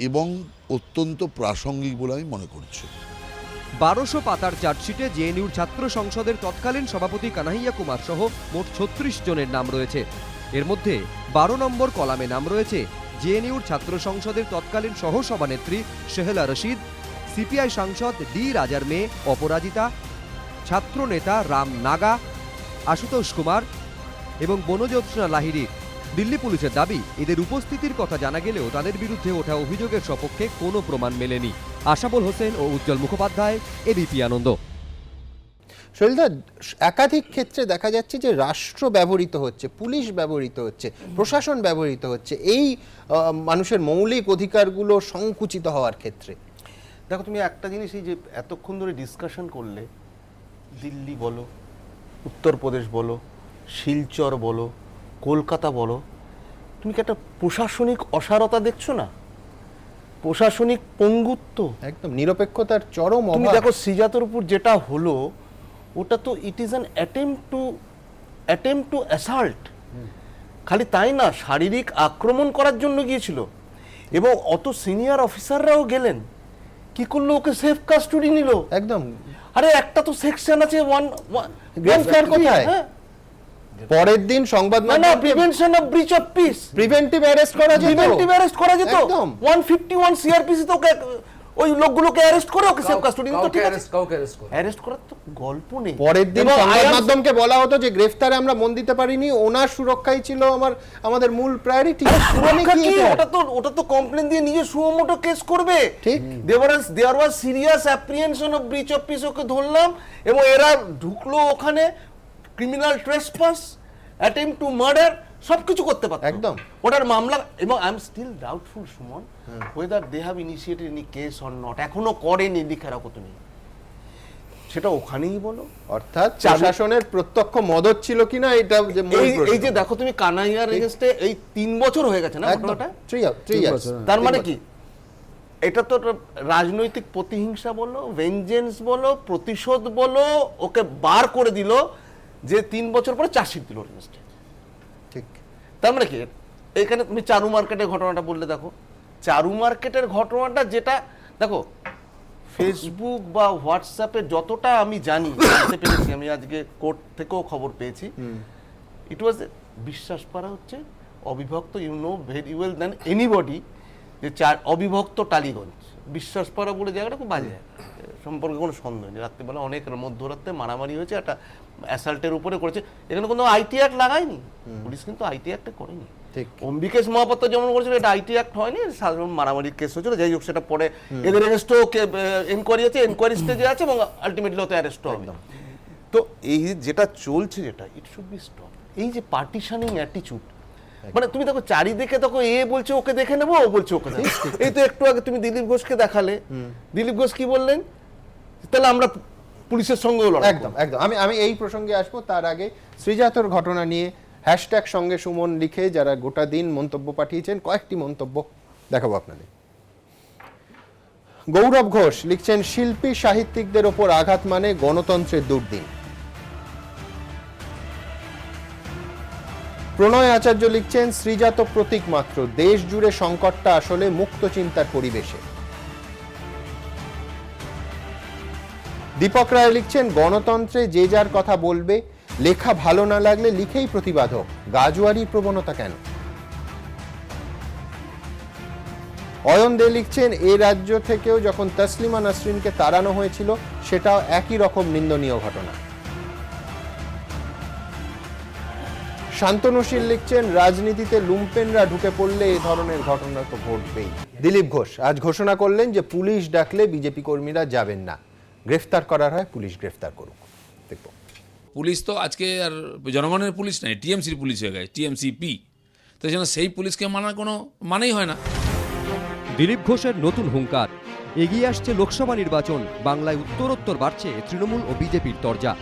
N: এবং অত্যন্ত প্রাসঙ্গিক বলে আমি মনে করছি।
B: 1200 পাতার চার্জশিটে জেএনইউর ছাত্র সংসদের তৎকালীন সভাপতি কানহাইয়া কুমার সহ মোট 36 জনের নাম রয়েছে। এর মধ্যে 12 নম্বর কলামে নাম রয়েছে জেএনইউর ছাত্র সংসদের তৎকালীন সহসভানেত্রী শেহলা রশিদ, সিপিআই সাংসদ ডি রাজার মেয়ে অপরাজিতা, ছাত্র নেতা রাম নাগা, আশুতোষ কুমার এবং বনজ্যোৎস্না লাহিড়ী। দিল্লি পুলিশের দাবি, এদের উপস্থিতির কথা জানা গেলেও তাদের বিরুদ্ধে ওঠা অভিযোগের সপক্ষে কোনো প্রমাণ মেলেনি। আশাবুল হোসেন ও উজ্জ্বল মুখোপাধ্যায়, এবিপি আনন্দ।
A: শৈলদা, একাধিক ক্ষেত্রে দেখা যাচ্ছে যে রাষ্ট্র ব্যবহৃত হচ্ছে, পুলিশ ব্যবহৃত হচ্ছে, প্রশাসন ব্যবহৃত হচ্ছে এই মানুষের মৌলিক অধিকারগুলো সংকুচিত হওয়ার ক্ষেত্রে।
O: দেখো, তুমি একটা জিনিসই যে এতক্ষণ ধরে ডিসকাশন করলে, দিল্লি বলো, উত্তরপ্রদেশ বলো, শিলচর বলো, কলকাতা বলো, তুমি কি একটা প্রশাসনিক অসারতা দেখছো না? প্রশাসনিক পঙ্গুত্ব,
A: একদম নিরপেক্ষতার চরম অভাব।
O: তুমি দেখো শ্রীজাতের উপর যেটা হলো, ওটা তো it is an attempt to assault. খালি তাই না, শারীরিক আক্রমণ করার জন্য গিয়েছিল এবং অত সিনিয়র অফিসাররাও গেলেন। কি করলো? ওকে সেফ কাস্টডি নিল।
A: একদম।
O: আরে একটা তো সেকশন আছে
A: গ্রেফতার কোথায়? পরের দিন সংবাদ
O: না, prevention of breach of piece,
A: preventive arrest করা যেত।
O: 151 সিআরপিসি তো ওই লোকগুলোকে অ্যারেস্ট করে ওকে সেফ কাস্টডি নিতে, ঠিক আছে?
G: কাউকে
O: অ্যারেস্ট করার তো গল্প নেই।
A: পরের দিন
O: এবং
A: সংবাদ
O: I am-
A: মাধ্যমকে বলা হতো যে গ্রেফতারে আমরা মন দিতে পারিনি, ওনার সুরক্ষাই ছিল আমাদের মূল প্রায়োরিটি।
O: সুরক্ষা কি? ওটা তো কমপ্লেন দিয়ে নিজে সুমোটো কেস করবে।
A: ঠিক।
O: There was serious apprehension of breach of peace, okay ধরলাম এবং এরা ঢুকলো ওখানে, criminal trespass, attempt to murder সবকিছু করতে পারত
A: একদম।
O: ওটার মামলা। এবং I am still doubtful Suman whether they have initiated any case or not. এখনো করেনি, লিখে রাখো তুমি, সেটা ওখানেই বলো।
A: অর্থাৎ প্রশাসনের প্রত্যক্ষ মদত ছিল কিনা এটা যে মূল প্রশ্ন।
O: এই যে দেখো তুমি কানাইয়ার এগেইনস্টে এই 3 বছর হয়ে গেছে না ঘটনাটা?
A: 3 ইয়ার্স।
O: তার মানে কি এটা তো রাজনৈতিক প্রতিহিংসা বলো, ভেঞ্জেন্স বলো, প্রতিশোধ বলো, ওকে বার করে দিল যে 3 বছর পরে চার্জশিট দিল এগেইনস্টে।
A: ঠিক।
O: তার মানে কি এখানে তুমি চারু মার্কেটের ঘটনাটা বললে, দেখো চারু মার্কেটের ঘটনাটা যেটা দেখো ফেসবুক বা হোয়াটসঅ্যাপে যতটা আমি জানি, জানতে পেরেছি, আমি আজকে কোর্ট থেকেও খবর পেয়েছি, ইট ওয়াজ বিশ্বাস করা হচ্ছে অবিভক্ত, you know very well than anybody, যে অবিভক্ত টালিগঞ্জ বিশ্বাসপাড়া বলে জায়গাটা খুব বাজে সম্পর্কে কোনো সন্দেহ নেই। রাত্রিবেলা অনেক মধ্যরাত্রে মারামারি হয়েছে, একটা অ্যাসাল্টের উপরে করেছে, এখানে কোনো আইটি অ্যাক্ট লাগায়নি পুলিশ, কিন্তু আইটি অ্যাক্টে করেনি। অম্বিকেশ মহাপাত্র যেমন করেছিল, এটা আইটি অ্যাক্ট হয়নি, সাধারণ মারামারির কেস হয়েছিল, যাই হোক সেটা পরে এদের এগেনস্টও এনকোয়ারি আছে, এনকোয়ারি স্টেজে আছে এবং আলটিমেটলি হয়তো অ্যারেস্টও হবে। তো এই যেটা চলছে, যেটা ইট শুড বি স্টপ। এই যে পার্টিশনিং অ্যাটিটিউড, মানে তুমি দেখো চারিদিকে দেখো, এ বলছে ওকে দেখে নেবো, ও বলছে ওকে দেখে। এই তো একটু আগে তুমি দিলীপ ঘোষকে দেখালে, দিলীপ ঘোষ কি বললেন, তাহলে আমরা পুলিশের সঙ্গে
A: একদম একদম। আমি এই প্রসঙ্গে আসবো, তার আগে শ্রীজাতর ঘটনা নিয়ে হ্যাশট্যাগ সঙ্গে সুমন লিখে যারা গোটা দিন মন্তব্য পাঠিয়েছেন, কয়েকটি মন্তব্য দেখাবো আপনাদের। গৌরব ঘোষ লিখছেন, শিল্পী সাহিত্যিকদের ওপর আঘাত মানে গণতন্ত্রের দুর্দিন। প্রণয় আচার্য লিখছেন, শ্রীজাত প্রতীক মাত্র, দেশ জুড়ে সংকটটা আসলে মুক্ত চিন্তার পরিবেশে। দীপক রায় লিখছেন, গণতন্ত্রে যে যার কথা বলবে, লেখা ভালো না লাগলে লিখেই প্রতিবাদ হোক, গাজুয়ারি প্রবণতা কেন? অয়ন দে লিখছেন, এ রাজ্য থেকেও যখন তসলিমা নাসরিনকে তাড়ানো হয়েছিল, সেটাও একই রকম নিন্দনীয় ঘটনা। শান্তনুশীল লিখছেন, রাজনীতিতে লুম্পেনরা ঢুকে পড়লে এই ধরনের ঘটনা তো ঘটবেই। দিলীপ ঘোষ আজ ঘোষণা করলেন যে পুলিশ ডাকলে বিজেপি কর্মীরা যাবেন না, গ্রেফতার করার হয় পুলিশ গ্রেফতার করুক। দেখব,
P: পুলিশ তো আজকে আর জনগণের পুলিশ নাই, টিএমসির পুলিশ হয়ে গেছে, টিএমসিপি। তো যেন সেই পুলিশকে মানার কোনো মানেই হয় না।
B: দিলীপ ঘোষের নতুন হুঙ্কার, এগিয়ে আসছে লোকসভা নির্বাচন, বাংলায় উত্তরোত্তর বাড়ছে তৃণমূল ও বিজেপির তরজা।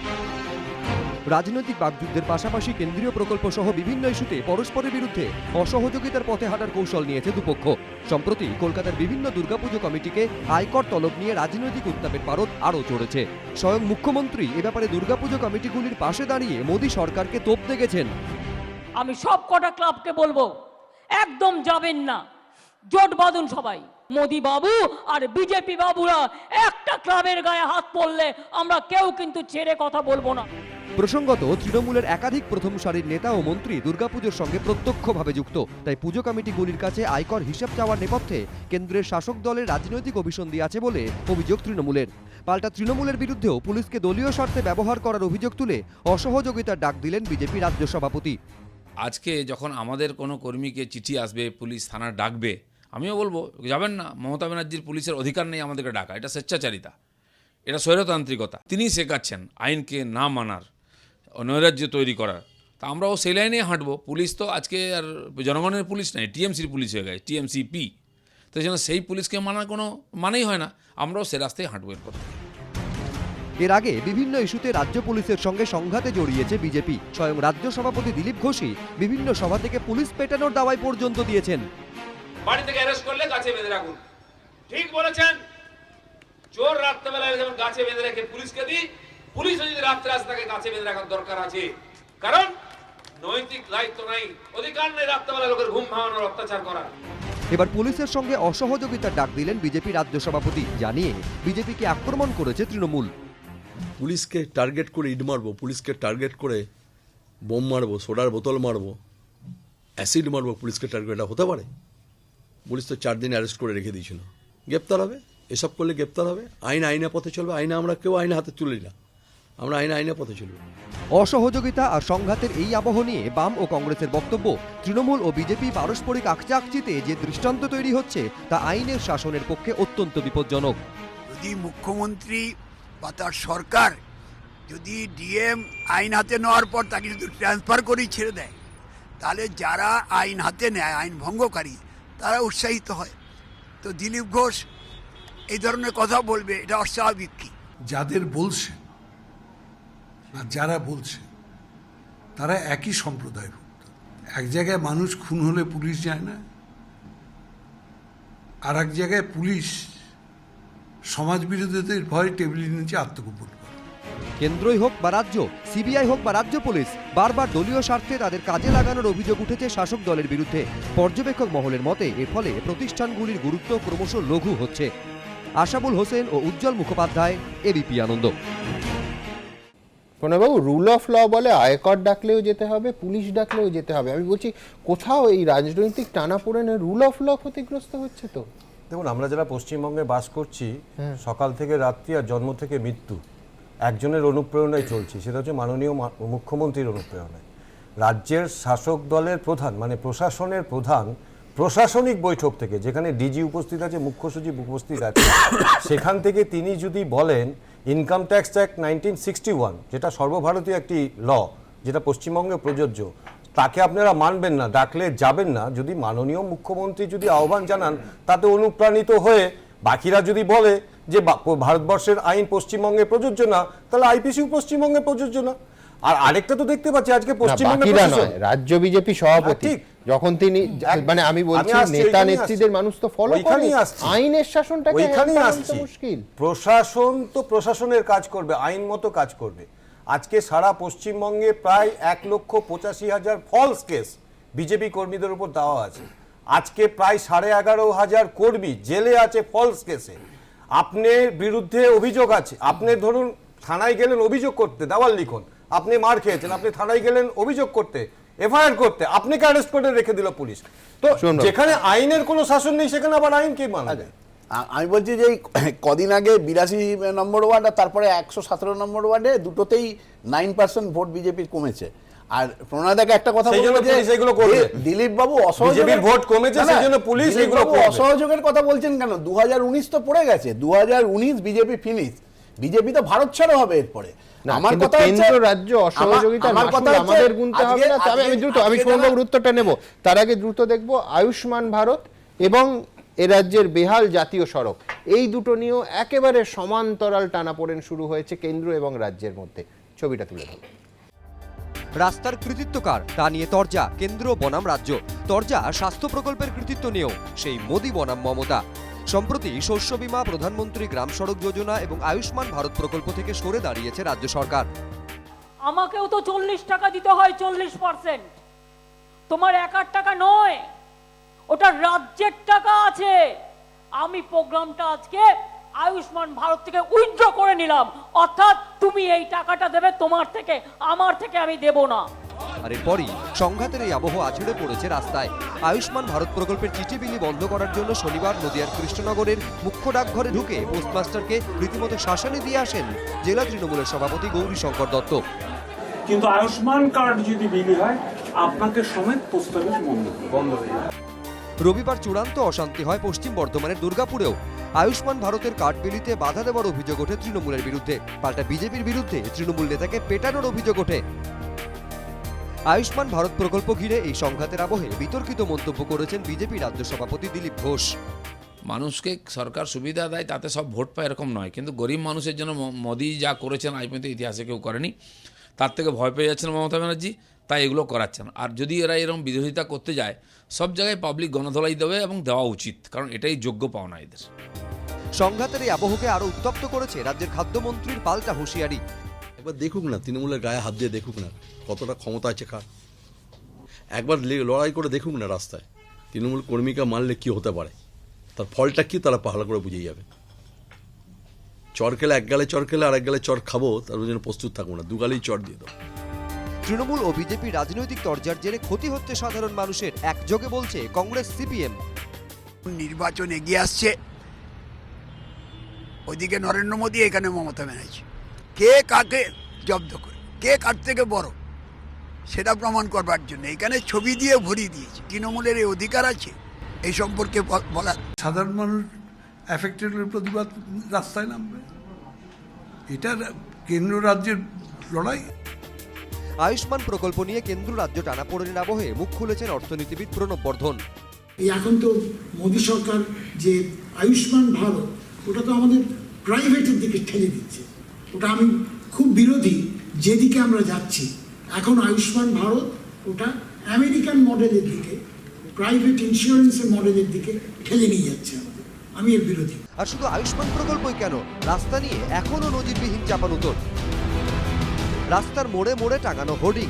B: রাজনৈতিক বাকযুদ্ধের পাশাপাশি কেন্দ্রীয় প্রকল্প সহ বিভিন্ন ইস্যুতে পরস্পরের বিরুদ্ধে অসহযোগিতার পথে হাঁটার কৌশল নিয়েছে দুপক্ষ। সম্প্রতি কলকাতার বিভিন্ন দুর্গাপুজো কমিটিকে আয়কর তলব নিয়ে রাজনৈতিক উত্তাপের পারদ আরও চড়েছে। স্বয়ং মুখ্যমন্ত্রী এ ব্যাপারে দুর্গাপুজো কমিটিগুলির পাশে দাঁড়িয়ে মোদী সরকারকে তোপ দেখেছেন।
Q: আমি সব কটা ক্লাবকে বলবো, একদম যাবেন না, জোট বাঁধুন সবাই। মোদী বাবু আর বিজেপি বাবুরা একটা ক্লাবের গায়ে হাত পড়লে আমরা কেউ কিন্তু ছেড়ে কথা বলবো না।
B: প্রসঙ্গত, তৃণমূলের একাধিক প্রথম সারির নেতা ও মন্ত্রী দুর্গাপুজোর সঙ্গে প্রত্যক্ষভাবে যুক্ত, তাই পুজো কমিটিগুলির কাছে আয়কর হিসাব চাওয়ার নেপথ্যে কেন্দ্রের শাসক দলের রাজনৈতিক অভিসন্ধি আছে বলে অভিযোগ তৃণমূলের। পাল্টা তৃণমূলের বিরুদ্ধেও পুলিশকে দলীয় স্বার্থে ব্যবহার করার অভিযোগ তুলে অসহযোগিতার ডাক দিলেন বিজেপি রাজ্য সভাপতি।
P: আজকে যখন আমাদের কোনো কর্মীকে চিঠি আসবে, পুলিশ থানার ডাকবে, আমিও বলবো যাবেন না। মমতা ব্যানার্জির পুলিশের অধিকার নেই আমাদেরকে ডাকা, এটা স্বেচ্ছাচারিতা, এটা স্বৈরতান্ত্রিকতা। তিনিই শেখাচ্ছেন আইনকে না মানার, নৈরাজ্য তৈরি করার। তা আমরাও সেই লাইনে হাঁটবো। পুলিশ তো আজকে আর জনগণের পুলিশ নাই, টিএমসির পুলিশ হয়ে গেছে, টিএমসিপি। তো যেন সেই পুলিশকে মানার কোনো মানেই হয় না, আমরাও সে রাস্তায় হাঁটবো এরপর।
B: এর আগে বিভিন্ন ইস্যুতে রাজ্য পুলিশের সঙ্গে সংঘাতে জড়িয়েছে বিজেপি। স্বয়ং রাজ্য সভাপতি দিলীপ ঘোষই বিভিন্ন সভা থেকে পুলিশ পেটানোর দাওয়াই পর্যন্ত দিয়েছেন।
R: বাড়ি থেকে অ্যারেস্ট করলে গাছে বেঁধে রাখুন, ঠিক বলেছেন। চোর রাত্রেবেলায় যেমন গাছে বেঁধে রেখে পুলিশকে দিই, পুলিশও যদি রাত্রে আসে তাকে গাছে বেঁধে রাখার দরকার আছে, কারণ নৈতিক দায়িত্ব নাই, অধিকার নেই রাত্রেবেলা লোকের ঘুম ভাঙানোর, অত্যাচার করার।
B: এবার পুলিশের সঙ্গে অসহযোগিতার ডাক দিলেন বিজেপি রাজ্য সভাপতি, জানিয়ে বিজেপিকে আক্রমণ করেছে তৃণমূল।
S: পুলিশকে টার্গেট করে ইট মারবো, পুলিশকে টার্গেট করে বোম মারবো, সোডার বোতল মারবো, অ্যাসিড মারবো, পুলিশকে টার্গেট, এটা হতে পারে? পুলিশ তো 4 দিন অ্যারেস্ট করে রেখে দিয়েছিল, গ্রেপ্তার হবে। এসব করলে গ্রেপ্তার হবে। আইন আইনের পথে চলবে, আইনে আমরা কেউ আইনে হাতে তুলি না, আমরা আইনের পথে চলবে।
B: অসহযোগিতা আর সংঘাতের এই আবহ নিয়ে বাম ও কংগ্রেসের বক্তব্য, তৃণমূল ও বিজেপি পারস্পরিক আকচাকচিতে যে দৃষ্টান্ত তৈরি হচ্ছে তা আইনের শাসনের পক্ষে অত্যন্ত বিপজ্জনক।
L: যদি মুখ্যমন্ত্রী বা তার সরকার যদি ডিএম আইন হাতে নেওয়ার পর তাকে যদি ট্রান্সফার করেই ছেড়ে দেয়, তাহলে যারা আইন হাতে নেয়, আইন ভঙ্গকারী, তারা উৎসাহিত হয়। তো দিলীপ ঘোষ এই ধরনের কথা বলবে, এটা অস্বাভাবিক কি?
G: যাদের বলছে আর যারা বলছে তারা একই সম্প্রদায়ভুক্ত। এক জায়গায় মানুষ খুন হলে পুলিশ যায় না, আর এক জায়গায় পুলিশ সমাজ বিরোধীদের ভয়ে টেবিলের নিচে আত্মগোপন করে।
B: কেন্দ্রই হোক বা রাজ্য, সিবিআই হোক বা রাজ্য পুলিশ, বারবার দলীয় স্বার্থে তাদের কাজে লাগানোর অভিযোগ উঠেছে শাসক দলের বিরুদ্ধে। পর্যবেক্ষক মহলের মতে এর ফলে প্রতিষ্ঠানগুলির গুরুত্ব ক্রমশ লঘু হচ্ছে। আশাবুল হোসেন ও উজ্জ্বল মুখোপাধ্যায়, এবিপি আনন্দ।
A: প্রণয়বাবু, রুল অফ ল বলে আয়কর ডাকলেও যেতে হবে, পুলিশ ডাকলেও যেতে হবে। আমি বলছি কোথাও এই রাজনৈতিক টানাপোড়েনে রুল অফ ল ক্ষতিগ্রস্ত হচ্ছে তো?
H: দেখুন, আমরা যারা পশ্চিমবঙ্গে বাস করছি, সকাল থেকে রাত্রি আর জন্ম থেকে মৃত্যু একজনের অনুপ্রেরণায় চলছি, সেটা হচ্ছে মাননীয় মুখ্যমন্ত্রীর অনুপ্রেরণায়। রাজ্যের শাসক দলের প্রধান মানে প্রশাসনের প্রধান প্রশাসনিক বৈঠক থেকে, যেখানে ডিজি উপস্থিত আছে, মুখ্য সচিব উপস্থিত আছে, সেখান থেকে তিনি যদি বলেন ইনকাম ট্যাক্স অ্যাক্ট 1961, যেটা সর্বভারতীয় একটি ল, যেটা পশ্চিমবঙ্গে প্রযোজ্য, তাকে আপনারা মানবেন না, ডাকলে যাবেন না, যদি মাননীয় মুখ্যমন্ত্রী যদি আহ্বান জানান, তাতে অনুপ্রাণিত হয়ে বাকিরা যদি বলে যে ভারতবর্ষের আইন পশ্চিমবঙ্গে প্রযোজ্য না, তাহলে আইপিসিও পশ্চিমবঙ্গে প্রযোজ্য না। আর আরেকটা তো দেখতে পাচ্ছি আজকে পশ্চিমবঙ্গে
A: রাজ্য বিজেপি সভাপতি যখন তিনি, মানে আমি বলছি নেতা নেত্রীদের মানুষ তো ফলো করে, আইনের শাসনটাকে
H: ওইখানেই আসছে। মুশকিল, প্রশাসন তো প্রশাসনের কাজ করবে, আইন মতো কাজ করবে। আজকে সারা পশ্চিমবঙ্গে প্রায় 1,85,000 ফলস কেস বিজেপি কর্মীদের উপর দেওয়া আছে। আজকে প্রায় 11,500 কর্মী জেলে আছে ফলস কেসে। আপনার বিরুদ্ধে অভিযোগ আছে, আপনি ধরুন থানায় গেলেন অভিযোগ করতে, দেওয়াল লিখন, আপনি মার খেয়েছেন, আপনি থানায় গেলেন অভিযোগ করতে, এফআইআর করতে, আপনাকে অ্যারেস্ট করে রেখে দিল পুলিশ। তো যেখানে আইনের কোনো শাসন নেই, সেখানে আবার আইন কে মানবে?
I: আমি বলছি যে কদিন আগে 82 নম্বর ওয়ার্ড আর তারপরে 117 নম্বর ওয়ার্ডে দুটোতেই 9% ভোট বিজেপির কমেছে। আর প্রণয়দাকে একটা কথা বলবো যে দিলীপ বাবু অসহযোগের
H: ভোট কমেছে, সেজন্য পুলিশ এগুলো
I: অসহযোগের কথা বলছেন কেন? 2019 তো পড়ে গেছে, 2019 বিজেপি ফিনিশ, বিজেপি তো ভারত ছাড়ো হবে এরপরে।
A: আমার কথা কেন্দ্র রাজ্য অসহযোগিতা আমাদের গুনতে হবে না। তবে আমি সোমবাবুর উত্তরটা নেব, তার আগে দ্রুত দেখব আয়ুষ্মান ভারত এবং এ রাজ্যের বেহাল জাতীয় সড়ক, এই দুটো নিয়েও একেবারে সমান্তরাল টানাপোড়েন শুরু হয়েছে কেন্দ্র এবং রাজ্যের মধ্যে। ছবিটা তুলে ধরো।
B: রাস্তার কৃতিত্ব কার তা নিয়ে তরজা কেন্দ্র বনাম রাজ্য, তরজা স্বাস্থ্য প্রকল্পের কৃতিত্ব নিয়েও সেই মোদি বনাম মমতা। সম্প্রতি শস্য বীমা, প্রধানমন্ত্রী গ্রাম সড়ক যোজনা এবং আয়ুষ্মান ভারত প্রকল্প থেকে সরে দাঁড়িয়েছে রাজ্য সরকার।
Q: আমাকেও তো 40 টাকা দিতে হয়, 40%। তোমার একার টাকা নয়, ওটা রাজ্যের টাকা আছে। আমি প্রোগ্রামটা আজকে আয়ুষ্মান ভারত থেকে উইথড্র করে নিলাম, অর্থাৎ তুমি এই টাকাটা দেবে তোমার থেকে, আমার থেকে আমি দেব না।
B: আর এরপরই সংঘাতের এই আবহ আছড়ে পড়েছে রাস্তায়। আয়ুষ্মান ভারত প্রকল্পের চিঠি বিলি বন্ধ করার জন্য শনিবার নদিয়ার কৃষ্ণনগরের মুখ্য ডাকঘরে ঢুকে পোস্টমাস্টারকে রীতিমতো শাসনে দিয়ে আসেন জেলা তৃণমূলের সভাপতি গৌরী শঙ্কর দত্ত।
U: কিন্তু আয়ুষ্মান কার্ড যদি বিলি হয়, আপনাকে সমেত পোস্ট অফিস বন্ধ হয়ে যায়।
B: রবিবার চূড়ান্ত অশান্তি হয় পশ্চিম বর্ধমানের দুর্গাপুরেও। আয়ুষ্মান ভারতের কার্ড বিলিতে বাধা দেওয়ার অভিযোগ ওঠে তৃণমূলের বিরুদ্ধে, পাল্টা বিজেপির বিরুদ্ধে তৃণমূল নেতাকে পেটানোর অভিযোগ ওঠে। আয়ুষ্মান ভারত প্রকল্প ঘিরে এই সংঘাতের আবহে বিতর্কিত মন্তব্য করেছেন বিজেপি রাজ্য সভাপতি দিলীপ ঘোষ।
P: মানুষকে সরকার সুবিধা দেয় তাতে সব ভোট পায় এরকম নয়, কিন্তু গরিব মানুষের জন্য মোদি যা করেছেন আজ পর্যন্ত ইতিহাসে কেউ করেনি, তার থেকে ভয় পেয়ে যাচ্ছেন মমতা ব্যানার্জি, তাই এগুলো করাচ্ছেন। আর যদি এরা এরকম বিরোধিতা করতে যায়, সব জায়গায় পাবলিক গণধোলাই দেবে এবং দেওয়া উচিত, কারণ এটাই যোগ্য পাওনা এদের।
B: সংঘাতের এই আবহকে আরো উত্তপ্ত করেছে রাজ্যের খাদ্যমন্ত্রীর পাল্টা হুঁশিয়ারি।
S: একবার দেখুক না, তৃণমূলের গায়ে হাত দিয়ে দেখুক না কতটা ক্ষমতা আছে কার। একবার লড়াই করে দেখুক না রাস্তায়, তৃণমূল কর্মীকে মারলে কি হতে পারে, তার ফলটা কি তারা ভালো করে বুঝে যাবে। চর খেলে এক গালে চর খেলে আর এক গালে চর খাবো, তার জন্য প্রস্তুত থাকবো না, দু গালেই চর দিয়ে দাও।
B: তৃণমূল ও বিজেপি রাজনৈতিক তরজার জেরে ক্ষতি হচ্ছে সাধারণ মানুষের, একযোগে বলছে কংগ্রেস সিপিএম।
L: নির্বাচন এগিয়ে আসছে, ওইদিকে নরেন্দ্র মোদী, এখানে মমতা ব্যানার্জি। কে কাকে জব্দ করে, কে কার থেকে বড় সেটা প্রমাণ করবার জন্য এখানে ছবি দিয়ে ভরিয়ে দিয়েছে। তৃণমূলের এই অধিকার আছে এই সম্পর্কে বলার।
G: সাধারণ মানুষ অ্যাফেক্টেড প্রতিবাদ রাস্তায় নামবে, এটা কেন্দ্র রাজ্যের লড়াই।
B: আয়ুষ্মান প্রকল্প নিয়ে কেন্দ্র রাজ্য টানাপোড়েনের আবহে মুখ খুলেছেন অর্থনীতিবিদ প্রণব বর্ধন।
E: এই এখন তো মোদী সরকার যে আয়ুষ্মান ভারত, ওটা তো আমাদের প্রাইভেটের দিকে ঠেলে দিচ্ছে। ওটা আমি খুব বিরোধী যেদিকে আমরা যাচ্ছি এখন। আয়ুষ্মান ভারত ওটা আমেরিকান মডেলের দিকে, প্রাইভেট ইন্স্যুরেন্সের মডেলের দিকে ঠেলে নিয়ে যাচ্ছে আমাদের। আমি এর বিরোধী।
B: আর শুধু আয়ুষ্মান প্রকল্পই কেন, রাস্তা নিয়ে এখনো নজিরবিহীন চাপানুতর। রাস্তার মোড়ে মোড়ে টাঙানো হোর্ডিং,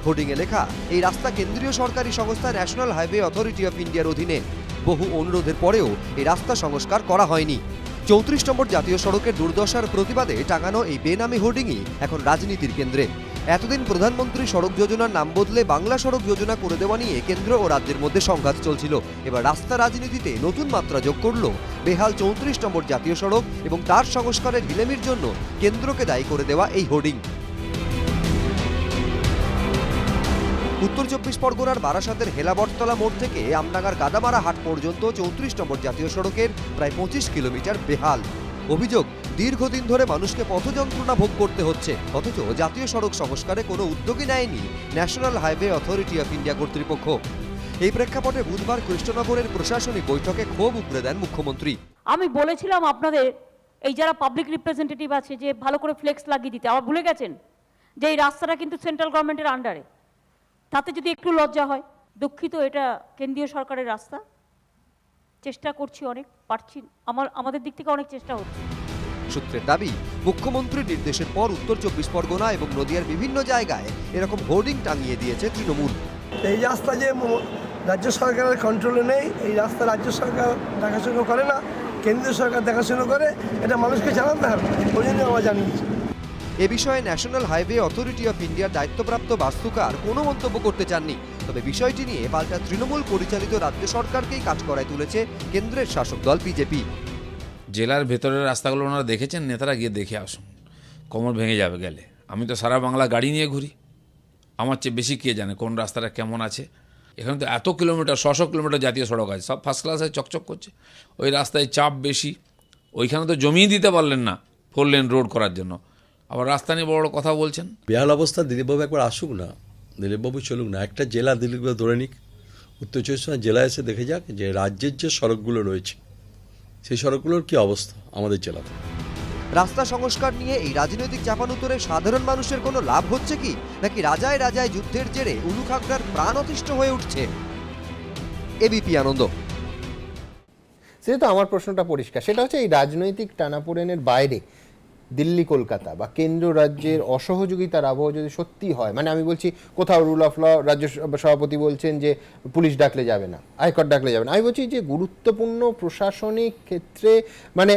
B: হোর্ডিংয়ে লেখা এই রাস্তা কেন্দ্রীয় সরকারি সংস্থা ন্যাশনাল হাইওয়ে অথরিটি অফ ইন্ডিয়ার অধীনে। বহু অনুরোধের পরেও এই রাস্তা সংস্কার করা হয়নি। 34 নম্বর জাতীয় সড়কের দুর্দশার প্রতিবাদে টাঙানো এই বেনামি হোর্ডিংই এখন রাজনীতির কেন্দ্রে। এতদিন প্রধানমন্ত্রী সড়ক যোজনার নাম বদলে বাংলা সড়ক যোজনা করে দেওয়া নিয়ে কেন্দ্র ও রাজ্যের মধ্যে সংঘাত চলছিল। এবার রাস্তা রাজনীতিতে নতুন মাত্রা যোগ করল বেহাল 34 নম্বর জাতীয় সড়ক এবং তার সংস্কারের ঢিলেমির জন্য কেন্দ্রকে দায়ী করে দেওয়া এই হোর্ডিং। উত্তর 24 পরগনার বারাসাতের হেলাবটতলা মোড় থেকে আমডাঙ্গার গাদামারা হাট পর্যন্ত 34 নম্বর জাতীয় সড়কের প্রায় 25 কিলোমিটার বেহাল। অভিযোগ, দীর্ঘদিন ধরে মানুষকে পথ যন্ত্রণা ভোগ করতে হচ্ছে, অথচ জাতীয় সড়ক সংস্কারে কোনো উদ্যোগই নেয়নি national highway authority of India কর্তৃপক্ষ। এই প্রেক্ষাপটে বুধবার কৃষ্ণনগরের প্রশাসনিক বৈঠকে ক্ষোভ উগরে দেন মুখ্যমন্ত্রী।
Q: আমি বলেছিলাম আপনাদের এই যারা পাবলিক রিপ্রেজেন্টেটিভ আছে যে ভালো করে ফ্লেক্স লাগিয়ে দিতে, আবার ভুলে গেছেন যে এই রাস্তাটা কিন্তু সেন্ট্রাল গভর্নমেন্টের আন্ডারে। তাতে যদি একটু লজ্জা হয়, দুঃখিত, এটা কেন্দ্রীয় সরকারের রাস্তা। চেষ্টা করছি, অনেক পারছি, আমাদের দিক থেকে অনেক চেষ্টা হচ্ছে।
B: সূত্রের দাবি, মুখ্যমন্ত্রীর নির্দেশের পর উত্তর 24 পরগনা এবং নদিয়ার বিভিন্ন জায়গায় এরকম হোর্ডিং টাঙিয়ে দিয়েছে তৃণমূল।
V: এই রাস্তা যে রাজ্য সরকারের কন্ট্রোলে নেই, এই রাস্তা রাজ্য সরকার দেখাশোনা করে না, কেন্দ্রীয় সরকার দেখাশোনা করে, এটা মানুষকে জানাতে হবে। ওই জন্য আমরা জানিয়েছি।
B: এ বিষয়ে ন্যাশনাল হাইওয়ে অথরিটি অফ ইন্ডিয়ার দায়িত্বপ্রাপ্ত বাস্তুকার কোনো মন্তব্য করতে চাননি। তবে বিষয়টি নিয়ে পাল্টা তৃণমূল পরিচালিত রাজ্য সরকারকেই কাজ করায় তুলেছে কেন্দ্রের শাসক দল বিজেপি।
P: জেলার ভেতরের রাস্তাগুলো ওনারা দেখেছেন, নেতারা গিয়ে দেখে আসুন, কোমর ভেঙে যাবে গেলে। আমি তো সারা বাংলা গাড়ি নিয়ে ঘুরি, আমার চেয়ে বেশি কে জানে কোন রাস্তাটা কেমন আছে। এখানে তো এত কিলোমিটার, 600 কিলোমিটার জাতীয় সড়ক আছে, সব ফার্স্ট ক্লাসে চকচক করছে। ওই রাস্তায় চাপ বেশি, ওইখানে তো জমিয়ে দিতে পারলেন না 4 লেন রোড করার জন্য, আবার রাস্তা নিয়ে বড় কথা বলছেন।
S: বেহাল অবস্থা দিলীপবাবু একবার আসুক না, দিলীপবাবু চলুক না, একটা জেলা দিলীপবাবু ধরে নিক, উত্তর 24 পরগনা জেলা এসে দেখে যাক যে রাজ্যের যে সড়কগুলো রয়েছে সেই সড়কগুলোর কি অবস্থা আমাদের জেলাতে।
B: রাস্তা সংস্কার নিয়ে এই রাজনৈতিক চাপানুতরে সাধারণ মানুষের কোনো লাভ হচ্ছে কি, নাকি রাজায় রাজায় যুদ্ধের জেরে উলুখাগড়ার প্রাণ অতিষ্ঠ হয়ে উঠছে? এবিপি আনন্দ।
A: সেটা আমার প্রশ্নটা পরিষ্কার, সেটা হচ্ছে এই রাজনৈতিক টানাপোড়েনের বাইরে দিল্লি কলকাতা বা কেন্দ্র রাজ্যের অসহযোগিতার আবহ যদি সত্যি হয়, মানে আমি বলছি কোথাও রুল অফ ল, রাজ্য সভাপতি বলছেন যে পুলিশ ডাকলে যাবে না, হাইকোর্ট ডাকলে যাবে না, আমি বলছি যে গুরুত্বপূর্ণ প্রশাসনিক ক্ষেত্রে মানে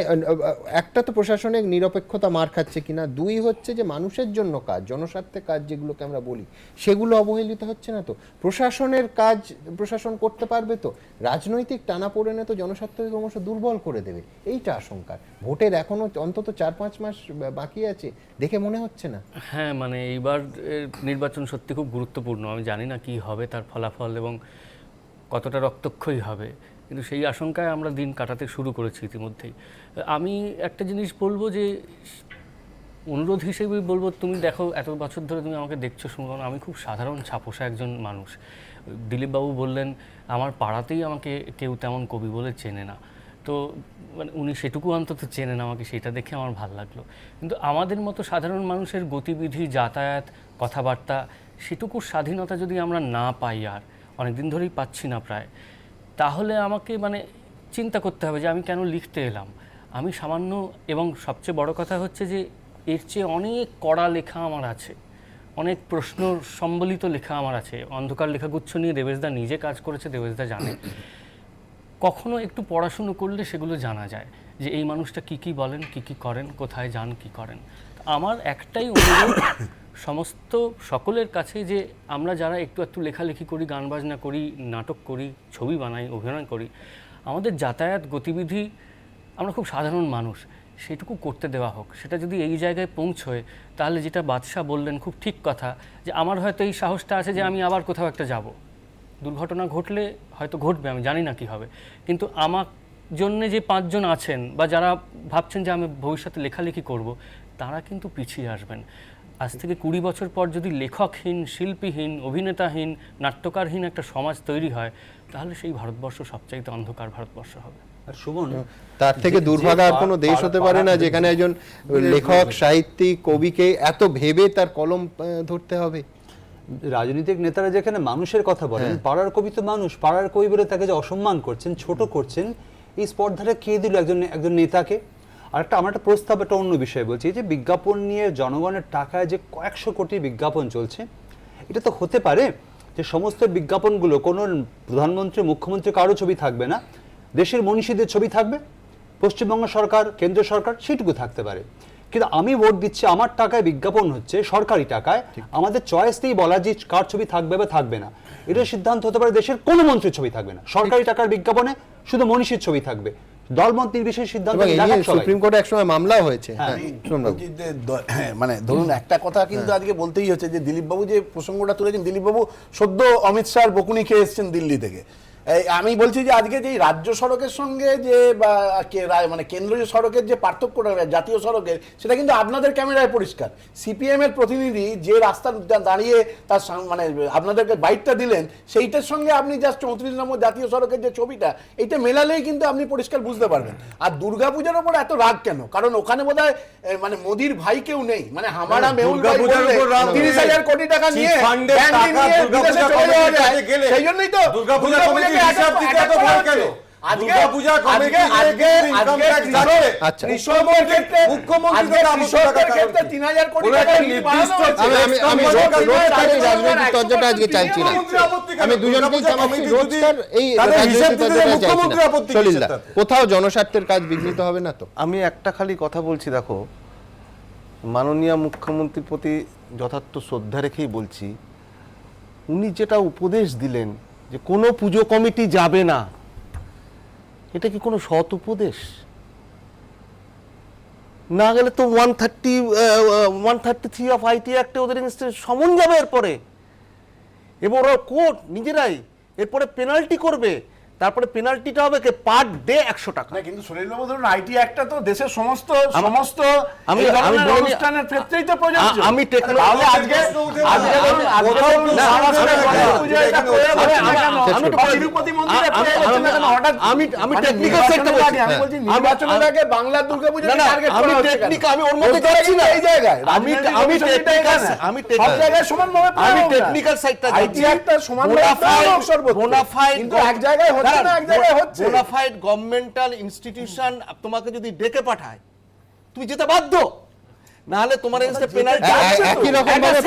A: একটা তো প্রশাসনিক নিরপেক্ষতা মার খাচ্ছে কিনা, 2 হচ্ছে যে মানুষের জন্য কাজ, জনস্বার্থে কাজ যেগুলোকে আমরা বলি সেগুলো অবহেলিত হচ্ছে না তো, প্রশাসনের কাজ প্রশাসন করতে পারবে তো, রাজনৈতিক টানাপোড়েনে তো জনস্বার্থকে ক্রমশ দুর্বল করে দেবে, এইটা আশঙ্কা। ভোটের এখনো অন্তত 4-5 মাস বাকি আছে, দেখে মনে হচ্ছে না?
W: হ্যাঁ, মানে এইবার নির্বাচন সত্যি খুব গুরুত্বপূর্ণ। আমি জানি না কি হবে তার ফলাফল এবং কতটা রক্তক্ষয়ী হবে, কিন্তু সেই আশঙ্কায় আমরা দিন কাটাতে শুরু করেছি ইতিমধ্যেই। আমি একটা জিনিস বলবো, যে অনুরোধ হিসেবেই বলবো, তুমি দেখো এত বছর ধরে তুমি আমাকে দেখছো শুনো, আমি খুব সাধারণ ছাপোষা একজন মানুষ। দিলীপবাবু বললেন আমার পাড়াতেই আমাকে কেউ তেমন কবি বলে চেনে না, তো মানে উনি সেটুকু অন্তত চেনেন আমাকে, সেটা দেখে আমার ভালো লাগলো। কিন্তু আমাদের মতো সাধারণ মানুষের গতিবিধি, যাতায়াত, কথাবার্তা, সেটুকুর স্বাধীনতা যদি আমরা না পাই, আর অনেক দিন ধরেই পাচ্ছি না প্রায়, তাহলে আমাকে মানে চিন্তা করতে হবে যে আমি কেন লিখতে এলাম। আমি সামান্য, এবং সবচেয়ে বড় কথা হচ্ছে যে এর চেয়ে অনেক কড়া লেখা আমার আছে, অনেক প্রশ্ন সম্বলিত লেখা আমার আছে। অন্ধকার লেখাগুচ্ছ নিয়ে দেবেশদা নিজে কাজ করেছে, দেবেশদা জানে। কখনো একটু পড়াশুনো করলে সেগুলো জানা যায় যে এই মানুষটা কি কি বলেন, কি কি করেন, কোথায় যান, কি করেন। আমার একটাই অনুরোধ সমস্ত সকলের কাছে, যে আমরা যারা একটু লেখালেখি করি, গান বাজনা করি, নাটক করি, ছবি বানাই, অভিনয় করি, আমাদের যাতায়াত গতিবিধি, আমরা খুব সাধারণ মানুষ, সেটুকু করতে দেওয়া হোক। সেটা যদি এই জায়গায় পৌঁছয়, তাহলে যেটা বাদশা বললেন খুব ঠিক কথা, যে আমার হয়তো এই সাহসটা আছে যে আমি আবার কোথাও একটা যাব। দুর্ঘটনা ঘটলে হয়তো ঘটবে, আমি জানি না কী হবে, কিন্তু আমার জন্যে যে 5 জন আছেন বা যারা ভাবছেন যে আমি ভবিষ্যতে লেখালেখি করব, তারা কিন্তু পিছিয়ে আসবেন। আজ থেকে 20 বছর পর যদি লেখকহীন, শিল্পীহীন, অভিনেতাহীন, নাট্যকারহীন একটা সমাজ তৈরি হয়, তাহলে সেই ভারতবর্ষ সবচাইতে অন্ধকার ভারতবর্ষ হবে।
O: আর সুমন,
A: তার থেকে দুর্ভাগা আর কোনো দেশ হতে পারে না যেখানে একজন লেখক, সাহিত্যিক, কবিকে এত ভেবে তার কলম ধরতে হবে।
O: রাজনৈতিক নেতারা যেখানে মানুষের কথা বলেন, পাড়ার কবি তো মানুষ, পাড়ার কবি বলে তাকে যে অসম্মান করছেন, ছোট করছেন, এই স্পর্ধাটা কে দিল একজন নেতাকে? আর আমার একটা প্রস্তাব, একটা অন্য বিষয়ে বলছি, যে বিজ্ঞাপন নিয়ে জনগণের টাকায় যে কয়েকশো কোটি বিজ্ঞাপন চলছে, এটা তো হতে পারে যে সমস্ত বিজ্ঞাপনগুলো কোনো প্রধানমন্ত্রী, মুখ্যমন্ত্রী কারো ছবি থাকবে না, দেশের মনীষীদের ছবি থাকবে, পশ্চিমবঙ্গ সরকার, কেন্দ্র সরকার, সেটুকু থাকতে পারে। কিন্তু আমি ভোট দিচ্ছি, আমার টাকায় বিজ্ঞাপন হচ্ছে, সরকারি টাকায়, আমাদের চয়েস নেই বলা যে কার ছবি থাকবে বা থাকবে না। এটা সিদ্ধান্ত হতে পারে দেশের কোনো মন্ত্রীর ছবি থাকবে না, সরকারি টাকার বিজ্ঞাপনে শুধু মনীষীর ছবি থাকবে, দলমত নির্বিশেষে সিদ্ধান্ত।
A: সুপ্রিম কোর্টে একসময় মামলা হয়েছে।
I: মানে ধরুন একটা কথা কিন্তু আজকে বলতেই হচ্ছে, যে দিলীপ বাবু যে প্রসঙ্গটা তুলেছেন, দিলীপ বাবু সদ্য অমিত শাহর বকুনি খেয়ে এসেছেন দিল্লি থেকে। আমি বলছি যে আজকে যে রাজ্য সড়কের সঙ্গে যে মানে কেন্দ্রীয় সড়কের যে পার্থক্যটা জাতীয় সড়কের, সেটা কিন্তু আপনাদের ক্যামেরায় পরিষ্কার। সিপিএম এর প্রতিনিধি যে রাস্তা দাঁড়িয়ে তার মানে আপনাদেরকে বাইকটা দিলেন, সেইটার সঙ্গে আপনি জাস্ট 34 নম্বর জাতীয় সড়কের যে ছবিটা, এইটা মেলালেই কিন্তু আপনি পরিষ্কার বুঝতে পারবেন। আর দুর্গাপূজার ওপর এত রাগ কেন? কারণ ওখানে বোধহয় মানে মোদির ভাই কেউ নেই, মানে হামারা মেহুল ভাই বললে 30,000 কোটি টাকা নিয়ে সেই জন্যই তো দুর্গাপূজা
A: কোথাও জনস্বার্থের কাজ বিঘ্নিত হবে না তো?
O: আমি একটা খালি কথা বলছি, দেখো, মাননীয় মুখ্যমন্ত্রীর প্রতি যথার্থ শ্রদ্ধা রেখেই বলছি, উনি যেটা উপদেশ দিলেন যে কোনো পুজো কমিটি যাবে না, এটা কি কোনো সৎ উপদেশ? না গেলে তো 133 অফ আইটি অ্যাক্টে ওদের এগেইনস্টে সমন যাবে এরপরে, এবং ওরা কোর্ট নিজেরাই এরপরে পেনাল্টি করবে। তারপরে পেনাল্টিটা হবে কি পার ডে 100 টাকা।
I: কিন্তু সুনীলবাবু ধরুন আইটি অ্যাক্টটা তো দেশের সমস্ত অনুষ্ঠানের ক্ষেত্রেই তো প্রযোজ্য।
O: আমি
I: বাংলার দুর্গাপূজা
O: টেকনিক্যাল সাইডটা এক জায়গায় হচ্ছে না, এক জায়গায় হচ্ছে। বোনাফাইড গভর্নমেন্টাল ইনস্টিটিউশন তোমাকে যদি ডেকে পাঠায়, তুমি যেতে বাধ্য, না হলে তোমার এগেইনস্টে পেনাল্টি। একই রকম ভাবে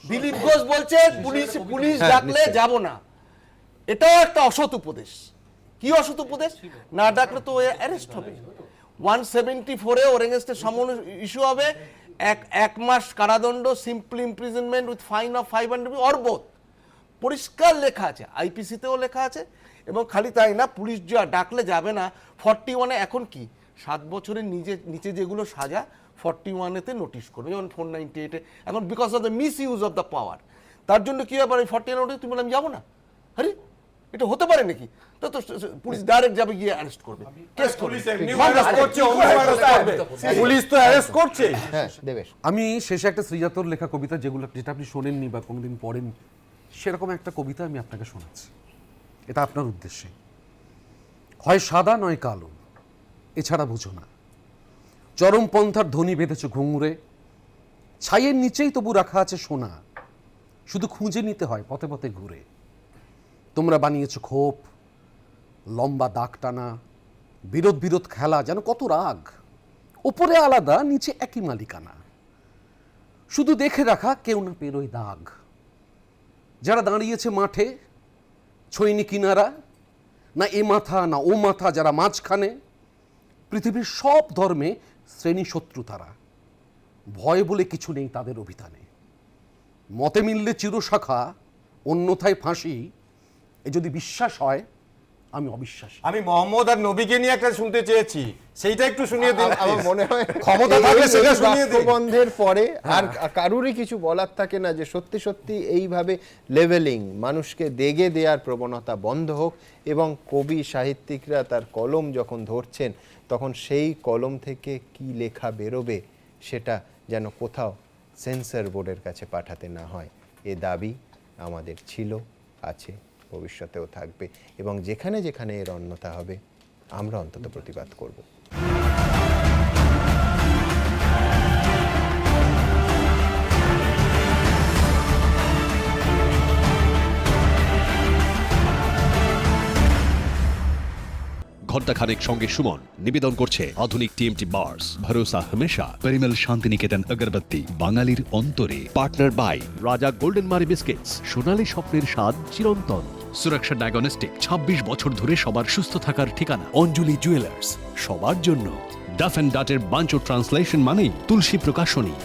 O: দিলীপ ঘোষ বলছে পুলিশ ডাকলে যাব না, এটাও একটা অসৎ উপদেশ। কি অসৎ উপদেশ? না ডাকলে তো অ্যারেস্ট হবে। 174 ওর এগেইনস্টে সমন ইস্যু হবে, 1 মাস কারাদণ্ড, simple imprisonment with fine of 500 or both. পরিষ্কার লেখা আছে, আইপিসিতেও লেখা আছে। এবং খালি তাই না, পুলিশ যা ডাকলে যাবে না। 41-এ এখন কি 7 বছরের নিচে যেগুলো সাজা, 41-এতে নোটিশ করবে, যেমন 498-এ এখন because of the miss use of the power. তার জন্য কি ব্যাপার, 41 নোটিশ তুমি বলে আমি যাবো না? আরে এটা হতে পারে নাকি? তো পুলিশ ডাইরেক্ট যাবে, গিয়ে অ্যারেস্ট করবে, কেস করবে।
C: পুলিশ তো অ্যারেস্ট করছে।
D: আমি শেষে একটা শ্রীজাতর লেখা কবিতা, যেটা আপনি শোনেননি বা কোনোদিন পড়েন, সেরকম একটা কবিতা আমি আপনাকে শোনাচ্ছি, এটা আপনার উদ্দেশ্যে। হয় সাদা নয় কালো, এছাড়া বুঝো না, চরমপন্থার ধ্বনি বেঁধেছ ঘুঙুরে, ছাইয়ের নিচেই তবু রাখা আছে সোনা, শুধু খুঁজে নিতে হয় পথে পথে ঘুরে। তোমরা বানিয়েছ ক্ষোভ, লম্বা দাগ টানা, বিরোধ খেলা, যেন কত রাগ, ওপরে আলাদা নিচে একই মালিকানা, শুধু দেখে রাখা কেউ না পেরোয় দাগ। যারা দাঁড়িয়েছে মাঠে ছইনি কিনারা, না এ মাথা না ও মাথা, যারা মাঝখানে, পৃথিবীর সব ধর্মে শ্রেণী শত্রু তারা, ভয় বলে কিছু নেই তাদের অভিধানে। মতে মিললে চিরশাখা, অন্যথায় ফাঁসি, এ যদি বিশ্বাস হয়, আমি অবিশ্বাসী।
H: আমি মোহাম্মদ আর নবীকে নিয়ে একটা শুনতে চেয়েছি, সেইটা একটু শুনিয়ে দিন।
A: আমার মনে হয়
H: ক্ষমতা থাকলে সেটা শুনিয়ে দিন।
A: বন্ধের পরে আর কারুরই কিছু বলার থাকে না যে সত্যি সত্যি এইভাবে লেভেলিং, মানুষকে দেগে দেওয়ার প্রবণতা বন্ধ হোক, এবং কবি সাহিত্যিকরা তার কলম যখন ধরছেন তখন সেই কলম থেকে কি লেখা বেরোবে সেটা যেন কোথাও সেন্সর বোর্ডের কাছে পাঠাতে না হয়। এ দাবি আমাদের ছিল, আছে, ভবিষ্যতেও থাকবে, এবং যেখানে যেখানে এর অন্যথা হবে আমরা অন্তত প্রতিবাদ করব।
C: ঘণ্টাখানেক সঙ্গে সুমন নিবেদন করছে আধুনিক টিএমটি বার্স, ভরসা হমেশা, পরিমল শান্তিনিকেতন আগরবাতি, বাঙালির অন্তরে। পার্টনার বাই রাজা গোল্ডেন মারি বিস্কিটস, সোনালী স্বপ্নের স্বাদ চিরন্তন। সুরক্ষা ডায়াগনস্টিক, 26 বছর ধরে সবার সুস্থ থাকার ঠিকানা। অঞ্জলি জুয়েলার্স, সবার জন্য। ডাফ অ্যান্ড ডাটের বাঞ্চ ট্রান্সলেশন মানেই তুলসী প্রকাশনী।